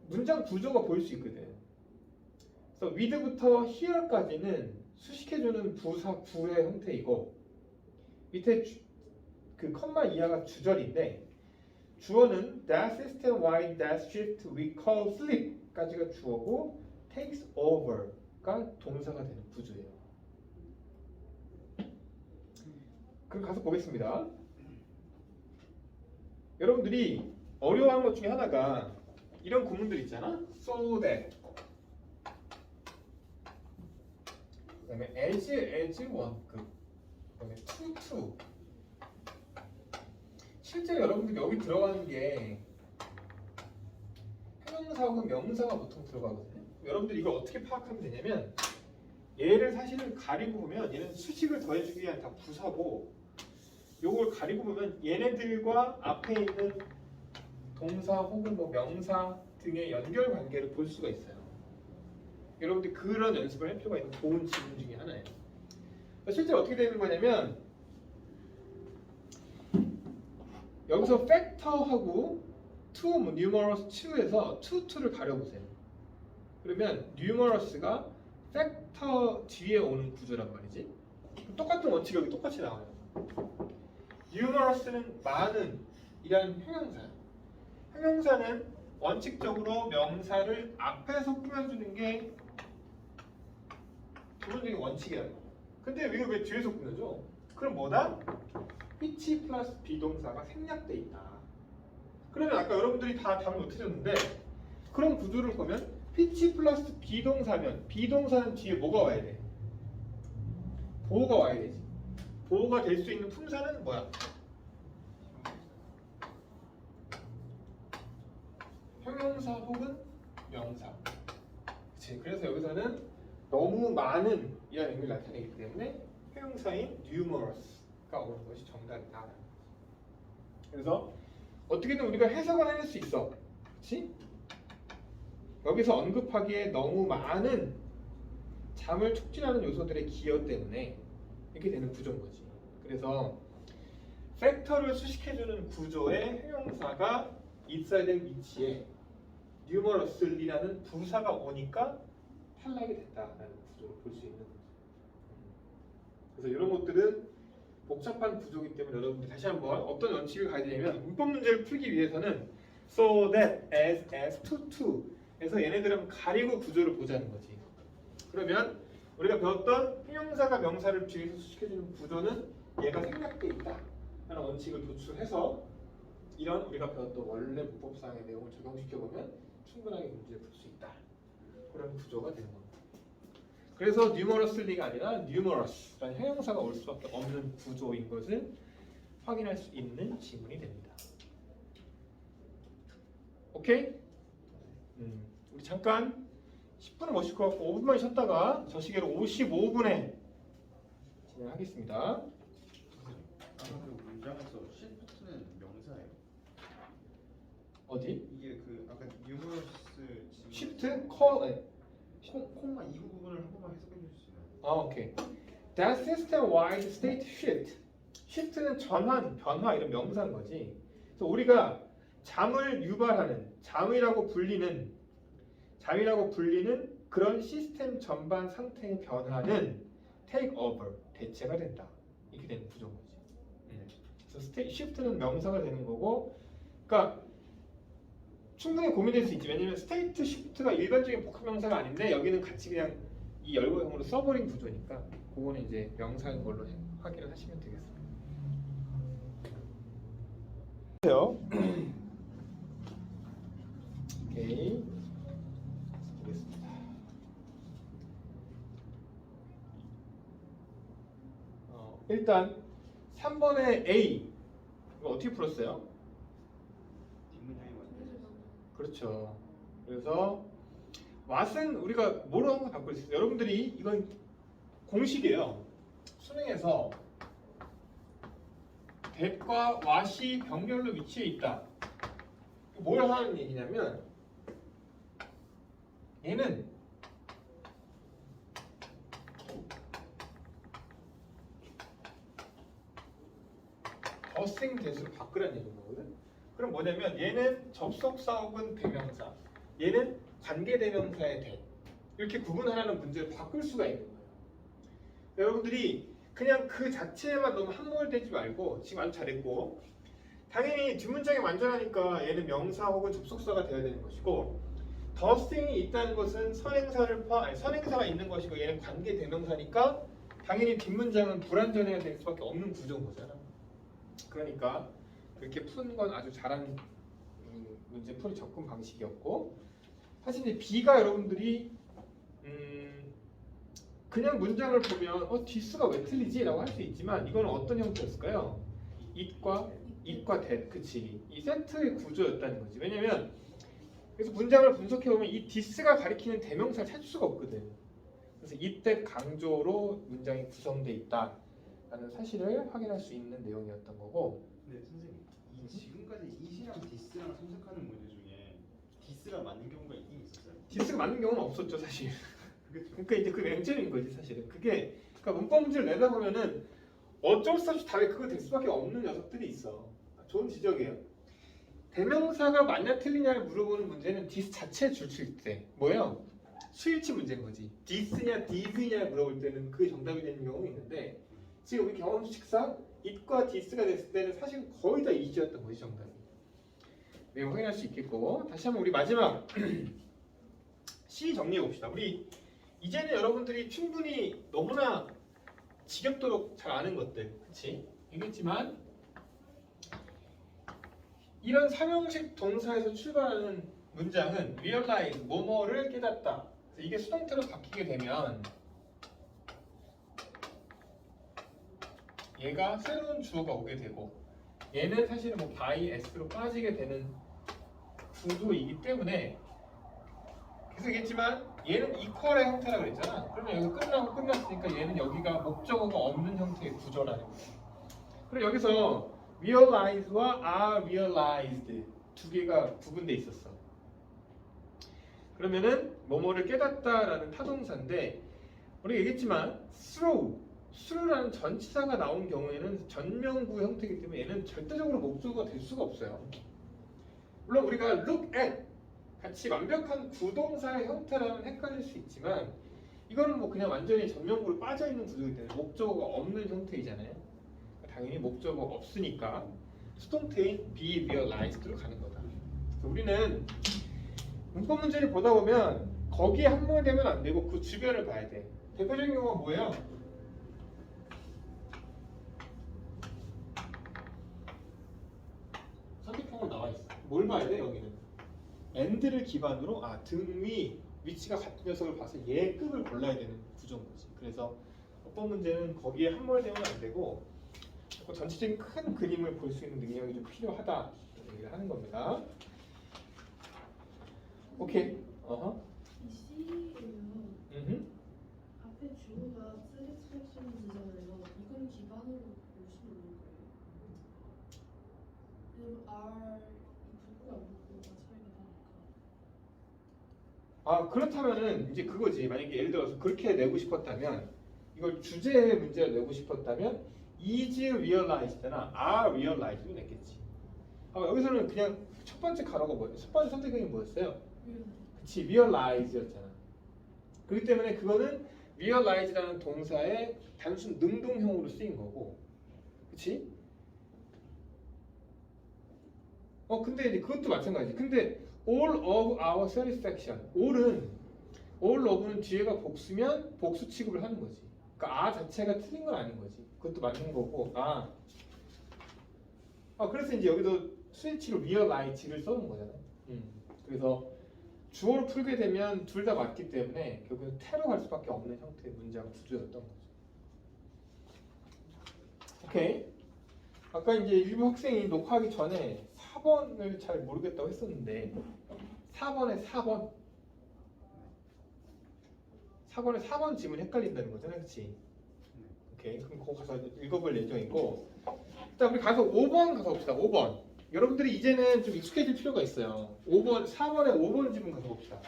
문장 구조가 보일 수 있거든. 그래서 with부터 here까지는 수식해주는 부의 형태이고 밑에 그 컴마 이하가 주절인데 주어는 that system wide that shift we call sleep까지가 주어고 takes over가 동사가 되는 구조예요. 그럼 가서 보겠습니다. 여러분들이 어려워하는 것 중에 하나가 이런 구문들 있잖아. so that 그다음에 as 원급 그다음에 to 실제로 여러분들이 여기 들어가는 게 형용사 혹은 명사가 보통 들어가거든요. 여러분들이 이걸 어떻게 파악하면 되냐면 얘를 사실은 가리고 보면 얘는 수식을 더해주기 위한 다 부사고 요걸 가리고 보면 얘네들과 앞에 있는 동사 혹은 뭐 명사 등의 연결 관계를 볼 수가 있어요. 여러분들 그런 연습을 할 필요가 있는 좋은 질문 중에 하나예요. 실제 어떻게 되는 거냐면 여기서 factor하고 to numerous to에서 to를 가려보세요. 그러면 numerous가 factor 뒤에 오는 구조란 말이지. 똑같은 원칙이 여기 똑같이 나와요. numerous는 많은 이라는 형용사야. 형용사는 원칙적으로 명사를 앞에서 꾸며주는 게 기본적인 원칙이라는 거야. 근데 이걸 왜 뒤에서 꾸며줘? 그럼 뭐다? which 플러스 비동사가 생략돼 있다. 그러면 아까 여러분들이 다 답을 못해줬는데 그런 구조를 보면 which 플러스 비동사면 비동사는 뒤에 뭐가 와야 돼? 보호가 와야 되지. 보호가 될 수 있는 품사는 뭐야? 형용사 혹은 명사. 그치? 그래서 여기서는 너무 많은 이라는 의미를 나타내기 때문에 형용사인 numerous가 오는 것이 정답이다. 그래서 어떻게든 우리가 해석을 해낼 수 있어. 그렇지? 여기서 언급하기에 너무 많은 잠을 촉진하는 요소들의 기여 때문에 이렇게 되는 구조인 거지. 그래서 팩터를 수식해주는 구조의 형용사가 있어야 될 위치에 numerously라는 부사가 오니까 탈락이 됐다라는 구조를 볼 수 있는 거죠. 그래서 이런 것들은 복잡한 구조이기 때문에 여러분들 다시 한번 어떤 원칙을 가야 되냐면 문법 문제를 풀기 위해서는 so that, as, to 에서 얘네들은 가리고 구조를 보자는 거지. 그러면 우리가 배웠던 형용사가 명사를 뒤에서 수식해주는 구조는 얘가 생략돼 있다 라는 원칙을 도출해서 이런 우리가 배웠던 원래 문법상의 내용을 적용시켜보면 충분하게 문제를 풀 수 있다. 그런 구조가 되는 겁니다. 그래서 numerously가 아니라 numerous-라는 형용사가 올 수밖에 없는 구조인 것을 확인할 수 있는 지문이 됩니다. 오케이? 우리 잠깐 10분은 못 쉴 것 같고 5분만 쉬었다가 저 시계로 55분에 진행하겠습니다. 아까 그 문장에서 shift는 명사예요. 어디? 이게 그 아까 numerous shift, call, 네. 콤마 이 부분을 한 번만 해석해 주실 수 있나요? 아, 오케이. That system-wide state shift. shift는 전환, 변화 이런 명사인 거지. 그래서 우리가 잠을 유발하는, 잠이라고 불리는 그런 시스템 전반 상태의 변화는 take over, 대체가 된다. 이렇게 되는 구조인 거지. 그래서 shift는 명사가 되는 거고, 그러니까 충분히 고민될 수 있지. 왜냐면 스테이트 시프트가 일반적인 복합 명사가 아닌데 여기는 같이 그냥 이 열거형으로 써버린 구조니까 그거는 이제 명사인 걸로 확인을 하시면 되겠습니다. 오케이. 보겠습니다. 일단 3번의 A 이거 어떻게 풀었어요? 뒷문장이 맞나요? 그렇죠. 그래서 what은 우리가 뭐로 항상 바꿀 수 있어요. 여러분들이 이건 공식이에요. 수능에서 that과 what이 병렬로 위치해 있다. 뭘 하는 얘기냐면 얘는 더생 대수로 바꾸라는 얘기인 거거든. 그럼 뭐냐면 얘는 접속사 혹은 대명사, 얘는 관계대명사의 대 이렇게 구분하라는 문제를 바꿀 수가 있는 거예요. 여러분들이 그냥 그 자체에만 너무 함몰되지 말고 지금 아주 잘했고 당연히 뒷문장이 완전하니까 얘는 명사 혹은 접속사가 되어야 되는 것이고 더생이 있다는 것은 선행사가 있는 것이고 얘는 관계대명사니까 당연히 뒷문장은 불완전해야 될 수밖에 없는 구조인 거잖아. 그러니까 그렇게 푸는 건 아주 잘한 문제 풀이 접근 방식이었고 사실 이제 B가 여러분들이 그냥 문장을 보면 뒷수가 왜 틀리지? 라고 할 수 있지만 이거는 어떤 형태였을까요? it과 it과 that, 그치? 이 세트의 구조였다는 거지. 왜냐면 그래서 문장을 분석해 보면 이 this가 가리키는 대명사를 찾을 수가 없거든. 그래서 it, that 강조로 문장이 구성돼 있다라는 사실을 확인할 수 있는 내용이었던 거고. 근데 선생님, 이 지금까지 it이랑 this랑 선택하는 문제 중에 this가 맞는 경우가 있긴 있었어요. this가 맞는 경우는 없었죠, 사실. 그렇죠. 그러니까 이제 그 맹점인 거지, 사실은. 그게 그러니까 문법 문제를 내다 보면은 어쩔 수 없이 답이 그거 될 수밖에 없는 녀석들이 있어. 좋은 지적이에요. 대명사가 맞냐 틀리냐를 물어보는 문제는 this 자체에 줄칠 때 뭐예요? 수일치 문제인 거지. this냐 this냐를 물어볼 때는 그게 정답이 되는 경우가 있는데 지금 우리 경험 수식상 it과 this가 됐을 때는 사실 거의 다 it이었던 거지, 정답이. 네, 확인할 수 있겠고. 다시 한번 우리 마지막 C 정리해 봅시다. 우리 이제는 여러분들이 충분히 너무나 지겹도록 잘 아는 것들, 그렇지? 얘기했지만 이런 삼형식 동사에서 출발하는 문장은 realize, 뭐뭐를 깨닫다. 그래서 이게 수동태로 바뀌게 되면 얘가 새로운 주어가 오게 되고 얘는 사실은 뭐 by s로 빠지게 되는 구조이기 때문에 계속 얘기했지만 얘는 equal의 형태라고 그랬잖아. 그러면 여기 끝나고 끝났으니까 얘는 여기가 목적어가 없는 형태의 구조라는 거야. 그리고 여기서 realize와 are realized 두 개가 구분돼 있었어. 그러면은 뭐뭐를 깨닫다라는 타동사인데 우리가 얘기했지만 through라는 전치사가 나온 경우에는 전명구 형태이기 때문에 얘는 절대적으로 목적어가 될 수가 없어요. 물론 우리가 look at 같이 완벽한 구동사의 형태라면 헷갈릴 수 있지만 이거는 뭐 그냥 완전히 전명구로 빠져있는 구조이기 때문에 목적어가 없는 형태이잖아요. 당연히 목적어가 없으니까 수동태인 be realized로 가는 거다. 그래서 우리는 문법 문제를 보다 보면 거기에 함몰되면 안 되고 그 주변을 봐야 돼. 대표적인 경우가 뭐예요? 선택형은 나와 있어. 뭘 봐야 돼 여기는? and를 기반으로 등위 위치가 같은 녀석을 봐서 얘 급을 골라야 되는 구조인 거지. 그래서 어떤 문제는 거기에 함몰되면 안 되고 전체적인 큰 그림을 볼 수 있는 능력이 좀 필요하다 이런 얘기를 하는 겁니다. 오케이. 이 C는 앞에 주어가 satisfaction이잖아요. 이건 기반으로 볼 수 있는 거예요. 그리고 R 이 붙고 안 붙고가 차이가 나니까. 그렇다면은 이제 그거지. 만약에 예를 들어서 그렇게 내고 싶었다면 이걸 주제의 문제를 내고 싶었다면 is realized나 are realized로 냈겠지. 여기서는 그냥 첫 번째 가로가 뭐예요? 첫 번째 선택형이 뭐였어요? 그치, realize였잖아. 그렇기 때문에 그거는 realize라는 동사의 단순 능동형으로 쓰인 거고, 그치? 근데 이제 그것도 마찬가지. 근데 all of our satisfaction, all of는 뒤에가 복수면 복수 취급을 하는 거지. 그러니까 자체가 틀린 건 아닌 거지. 그것도 맞는 거고, 그래서 이제 여기도 스위치로 realize를 써놓은 거잖아. 그래서 주어를 풀게 되면 둘 다 맞기 때문에 결국은 태로 갈 수밖에 없는 형태의 문장 구조였던 거죠. 오케이. 아까 이제 일부 학생이 녹화하기 전에 4번을 잘 모르겠다고 했었는데 4번에 4번 지문 헷갈린다는 거잖아, 그렇지? 오케이. 그럼 그거 가서 읽어볼 예정이고, 일단 우리 가서 5번 가서 봅시다. 5번. 여러분들이 이제는 좀 익숙해질 필요가 있어요. 4번에 5번 지문 가서 봅시다.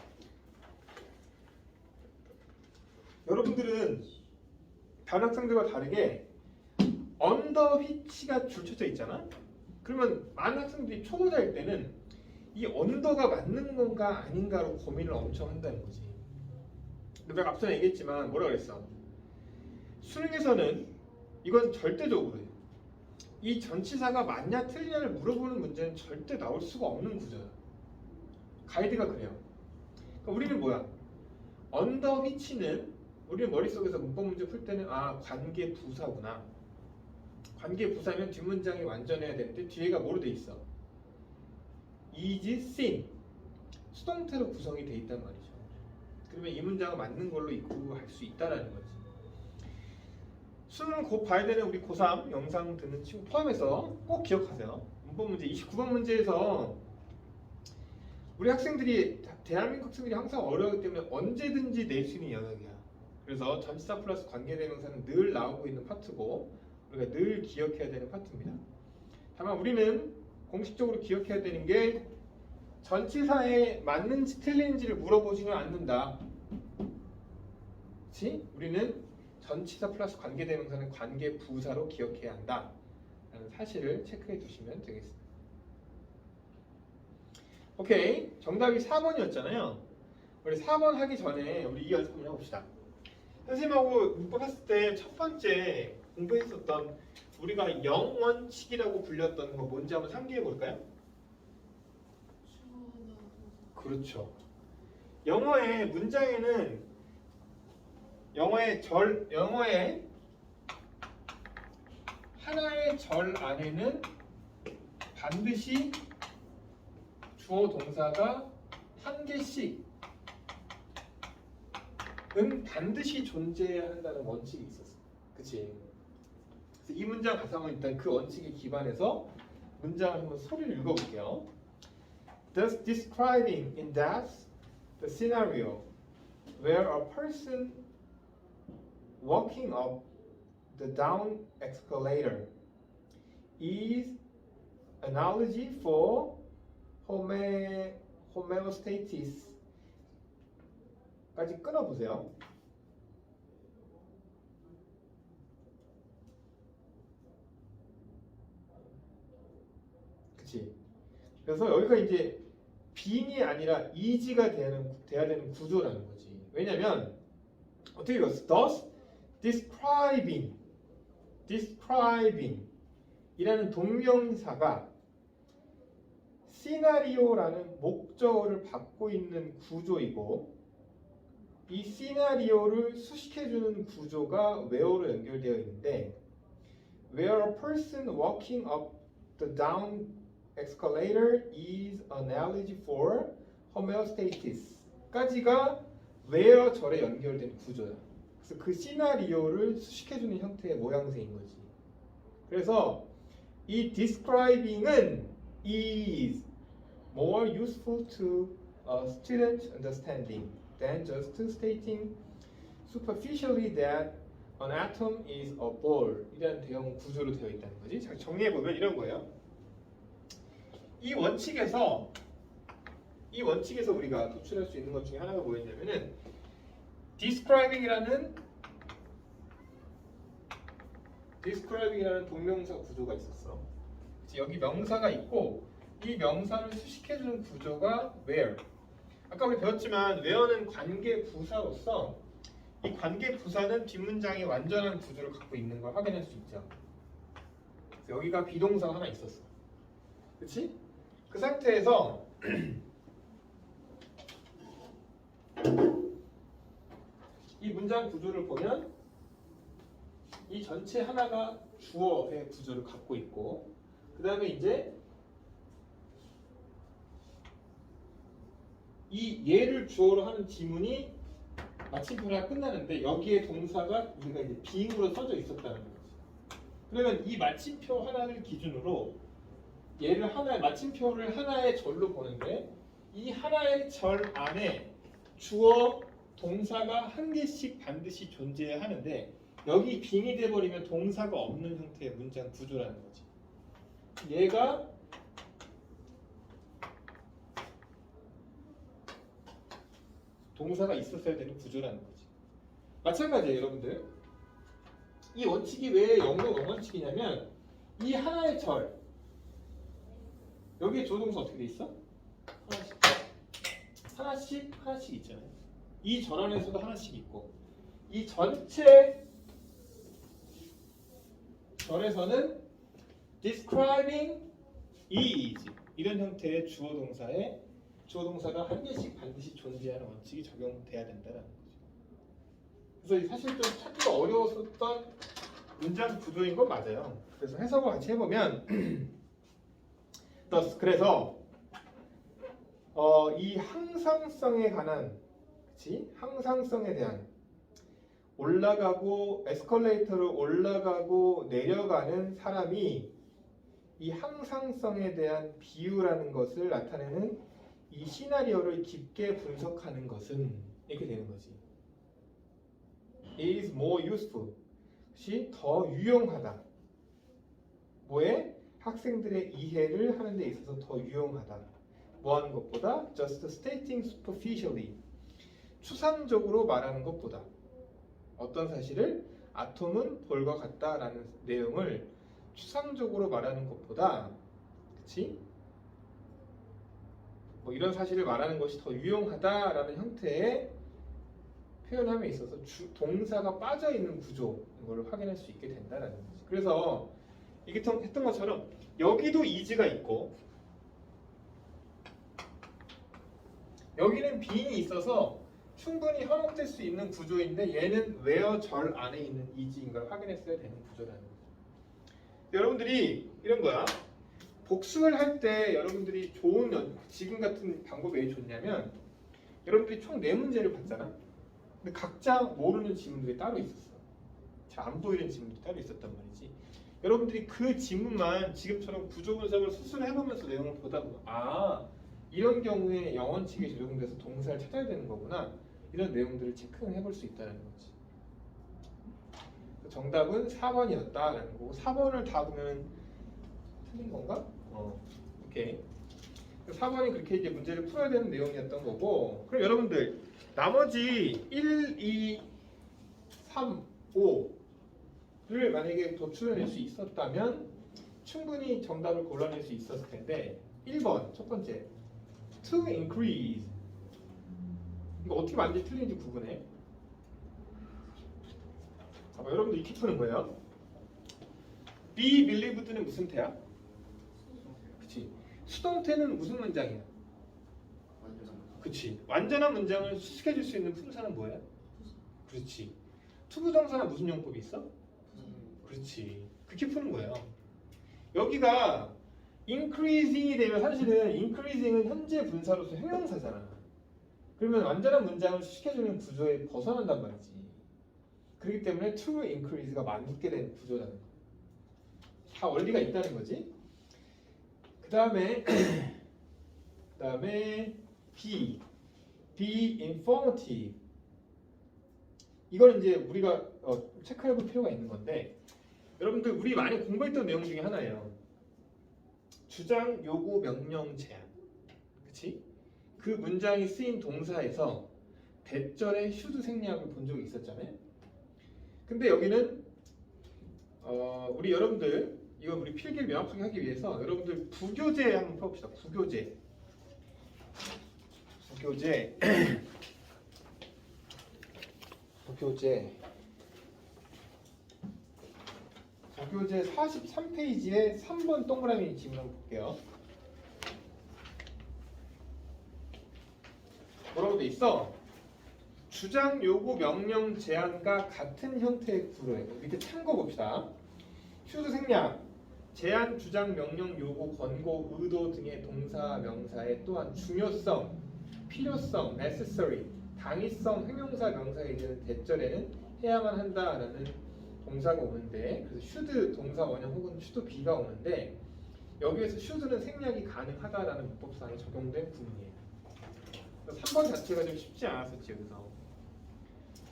여러분들은 다른 학생들과 다르게 언더 which가 줄쳐져 있잖아. 그러면 많은 학생들이 초보자일 때는 이 언더가 맞는 건가 아닌가로 고민을 엄청 한다는 거지. 내가 앞서 얘기했지만 뭐라 그랬어? 수능에서는 이건 절대적으로 이 전치사가 맞냐 틀리냐를 물어보는 문제는 절대 나올 수가 없는 구조야. 가이드가 그래요. 그러니까 우리는 뭐야? 언더 which는 우리는 머릿속에서 문법 문제 풀 때는 관계 부사구나. 관계 부사면 뒷문장이 완전해야 되는데 뒤에가 뭐로 돼 있어? is seen. 수동태로 구성이 돼 있단 말이죠. 그러면 이 문장은 맞는 걸로 읽고 할 수 있다라는 거지. 수능 곧 봐야 되는 우리 고3 영상 듣는 친구 포함해서 꼭 기억하세요. 문법 문제 29번 문제에서 우리 학생들이 대한민국 학생들이 항상 어려우기 때문에 언제든지 낼 수 있는 영역이야. 그래서 전치사 플러스 관계대명사는 늘 나오고 있는 파트고 우리가 늘 기억해야 되는 파트입니다. 다만 우리는 공식적으로 기억해야 되는 게 전치사에 맞는지 틀린지를 물어보지는 않는다. 그렇지? 우리는 전치사 플러스 관계대명사는 관계부사로 기억해야 한다 라는 사실을 체크해 두시면 되겠습니다. 오케이, 정답이 4번이었잖아요. 우리 4번 하기 전에 우리 이 연습 한번 해봅시다. 선생님하고 문법 했을 때 첫 번째 공부했었던 우리가 영원칙이라고 불렸던 거 뭔지 한번 상기해 볼까요? 그렇죠. 영어의 문장에는 영어의 하나의 절 안에는 반드시 주어 동사가 한 개씩은 반드시 존재해야 한다는 원칙이 있었어. 그치? 그래서 이 문장 가상은 일단 그 원칙에 기반해서 문장을 한번 소리를 읽어볼게요. Thus describing in depth the scenario where a person walking up the down escalator is analogy for homeostasis 까지 끊어보세요. 그치? 그래서 여기가 이제 빙이 아니라 is가 돼야 되는 구조라는 거지. 왜냐면 어떻게 읽었어? Thus describing 이라는 동명사가 시나리오라는 목적어를 받고 있는 구조이고 이 시나리오를 수식해주는 구조가 where로 연결되어 있는데 where a person walking up the down escalator is an analogy for homeostasis 까지가 where 절에 연결된 구조야. 그래서 그 시나리오를 수식해주는 형태의 모양새인 거지. 그래서 이 describing은 is more useful to a student understanding than just stating superficially that an atom is a ball 이라는 대형 구조로 되어 있다는 거지. 자, 정리해보면 이런 거예요. 이 원칙에서 우리가 도출할 수 있는 것 중에 하나가 뭐였냐면은 describing이라는 동명사 구조가 있었어. 그치? 여기 명사가 있고 이 명사를 수식해주는 구조가 where. 아까 우리 배웠지만 where는 관계 부사로서 이 관계 부사는 뒷문장의 완전한 구조를 갖고 있는 걸 확인할 수 있죠. 그래서 여기가 비동사가 하나 있었어. 그렇지? 그 상태에서 이 문장 구조를 보면 이 전체 하나가 주어의 구조를 갖고 있고 그 다음에 이제 이 얘를 주어로 하는 지문이 마침표가 끝나는데 여기에 동사가 우리가 이제 being으로 써져 있었다는 거지. 그러면 이 마침표 하나를 기준으로 얘를 마침표를 하나의 절로 보는데 이 하나의 절 안에 주어 동사가 한 개씩 반드시 존재해야 하는데 여기 빙이 돼버리면 동사가 없는 형태의 문장 구조라는 거지. 얘가 동사가 있었어야 되는 구조라는 거지. 마찬가지예요, 여러분들. 이 원칙이 왜 영원칙이냐면 이 하나의 절 여기에 조동사 어떻게 돼 있어? 하나씩 있잖아요. 이 절 안에서도 하나씩 있고 이 전체 절에서는 describing is 이런 형태의 주어 동사가 한 개씩 반드시 존재하는 원칙이 적용돼야 된다는 거죠. 그래서 사실 좀 찾기가 어려웠었던 문장 구조인 건 맞아요. 그래서 해석을 같이 해보면 그래서 이 항상성에 관한 항상성에 대한 올라가고 에스컬레이터를 올라가고 내려가는 사람이 이 항상성에 대한 비유라는 것을 나타내는 이 시나리오를 깊게 분석하는 것은 이렇게 되는 거지. is more useful. 것이 더 유용하다. 뭐에? 학생들의 이해를 하는 데 있어서 더 유용하다. 뭐 하는 것보다? just stating superficially. 추상적으로 말하는 것보다. 어떤 사실을? 아톰은 볼과 같다라는 내용을 추상적으로 말하는 것보다, 그치? 뭐 이런 사실을 말하는 것이 더 유용하다라는 형태의 표현함에 있어서 동사가 빠져 있는 구조 이거를 확인할 수 있게 된다라는 거지. 그래서 이게 했던 것처럼 여기도 is가 있고 여기는 being이 있어서 충분히 현혹될 수 있는 구조인데 얘는 where 절 안에 있는 is인 걸 확인했어야 되는 구조라는 거죠. 여러분들이 이런 거야. 복습을 할 때 여러분들이 좋은 지금 같은 방법이 왜 좋냐면 여러분들이 총 4문제를 봤잖아. 근데 각자 모르는 지문들이 따로 있었어. 잘 안 보이는 지문들이 따로 있었단 말이지. 여러분들이 그 지문만 지금처럼 구조 분석을 스스로 해보면서 내용을 보다 보면 아 이런 경우에 영원칙에 적용돼서 동사를 찾아야 되는 거구나. 이런 내용들을 체크해 볼 수 있다는 거지. 정답은 4번이었다라는 거고 4번을 다 보면 틀린 건가? 오케이. 4번이 그렇게 이제 문제를 풀어야 되는 내용이었던 거고 그럼 여러분들 나머지 1, 2, 3, 5를 만약에 도출해낼 수 있었다면 충분히 정답을 골라낼 수 있었을 텐데 1번 첫 번째 to increase 이거 어떻게 맞는지 틀린지 구분해. 봐봐 여러분들 익히 푸는 거예요. be believed는 무슨 태야? 그치. 수동태는 무슨 문장이야? 그치. 완전한 문장을 수식해줄 수 있는 품사는 뭐야? 그렇지. 투부정사는 무슨 용법이 있어? 그렇지. 그렇게 푸는 거예요. 여기가 increasing이 되면 사실은 increasing은 현재 분사로서 형용사잖아. 그러면 완전한 문장을 수식해주는 구조에 벗어난단 말이지. 그렇기 때문에 to increase가 맞게 된 구조라는 거. 다 원리가 있다는 거지. 그 다음에 be informative. 이건 이제 우리가 체크해볼 필요가 있는 건데 여러분들 우리 많이 공부했던 내용 중에 하나예요. 주장, 요구, 명령, 제한. 그치? 그 문장이 쓰인 동사에서 대절의 should 생략을 본 적이 있었잖아요. 근데 여기는 우리 여러분들 이건 우리 필기를 명확하게 하기 위해서 여러분들 부교재 한번 펴봅시다. 부교재 43페이지에 3번 동그라미 질문 한번 볼게요. 뭐라고 돼 있어? 주장, 요구, 명령, 제한과 같은 형태의 구조예요. 밑에 참고 봅시다. should 생략, 제한, 주장, 명령, 요구, 권고, 의도 등의 동사, 명사의 또한 중요성, 필요성, necessary, 당위성, 형용사, 명사에 이르는 대절에는 해야만 한다라는 동사가 오는데 그래서 should 동사 원형 혹은 should be가 오는데 여기에서 should는 생략이 가능하다라는 문법상에 적용된 구문이에요. 3번 자체가 좀 쉽지 않았었지 여기서.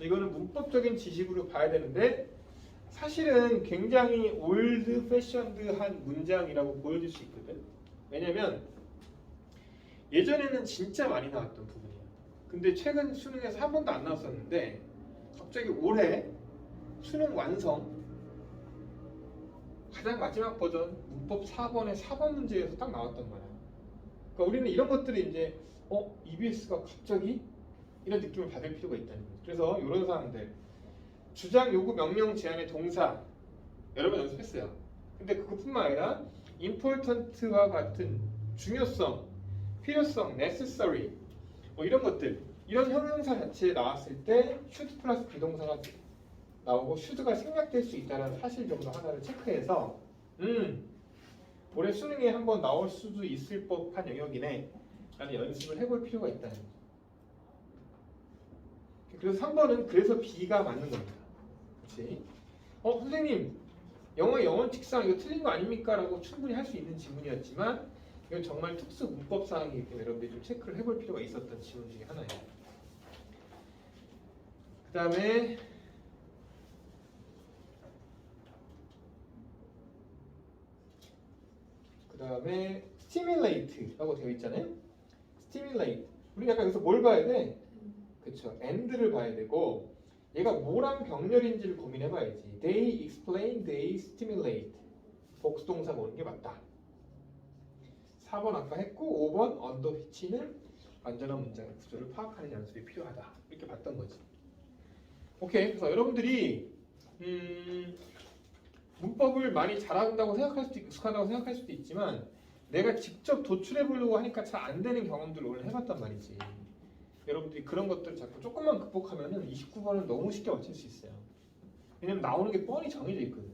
이거는 문법적인 지식으로 봐야 되는데 사실은 굉장히 올드 패션드한 문장이라고 보여질 수 있거든. 왜냐면 예전에는 진짜 많이 나왔던 부분이야. 근데 최근 수능에서 한 번도 안 나왔었는데 갑자기 올해 수능 완성 가장 마지막 버전 문법 4번의 4번 문제에서 딱 나왔단 말이야. 그러니까 우리는 이런 것들이 이제 EBS가 갑자기 이런 느낌을 받을 필요가 있다는 거죠. 그래서 이런 사람들 주장, 요구, 명령, 제한의 동사 여러 번 연습했어요. 근데 그것뿐만 아니라 important와 같은 중요성, 필요성, necessary 뭐 이런 것들 이런 형용사 자체에 나왔을 때 should 플러스 비동사가 나오고 should가 생략될 수 있다는 사실 정도 하나를 체크해서 올해 수능에 한번 나올 수도 있을 법한 영역이네 라는 연습을 해볼 필요가 있다는 거죠. 그래서 3번은 그래서 B가 맞는 겁니다. 그치? 선생님 영어의 영원칙상 이거 틀린 거 아닙니까? 라고 충분히 할 수 있는 지문이었지만 이건 정말 특수 문법 사항이기 때문에 여러분들이 좀 체크를 해볼 필요가 있었던 지문 중에 하나예요. 그 다음에 stimulate라고 되어 있잖아요. stimulate. 우리 약간 여기서 뭘 봐야 돼? 그쵸. and를 봐야 되고 얘가 뭐랑 병렬인지를 고민해봐야지. They explain, they stimulate. 복수동사가 오는 게 맞다. 4번 아까 했고 5번 언더 which는 완전한 문장의 구조를 파악하는 연습이 필요하다. 이렇게 봤던 거지. 오케이. 그래서 여러분들이 문법을 많이 잘한다고 생각할 수도 있고 익숙하다고 생각할 수도 있지만 내가 직접 도출해 보려고 하니까 잘 안 되는 경험들을 오늘 해봤단 말이지. 여러분들이 그런 것들을 자꾸 조금만 극복하면은 29번은 너무 쉽게 맞출 수 있어요. 왜냐면 나오는 게 뻔히 정해져 있거든.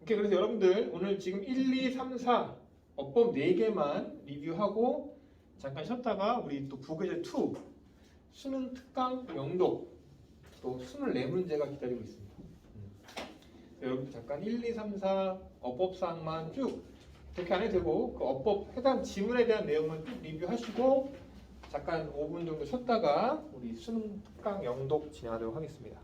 오케이. 그래서 여러분들 오늘 지금 1, 2, 3, 4 어법 4개만 리뷰하고 잠깐 쉬었다가 우리 또 부교재 2 수능 특강 영독 또 24문제가 기다리고 있습니다. 여러분들 잠깐 1, 2, 3, 4 어법사항만 쭉 그렇게 안 해도 되고 그 어법 해당 지문에 대한 내용만 쭉 리뷰하시고 잠깐 5분 정도 쉬었다가 우리 수능 특강 영독 진행하도록 하겠습니다.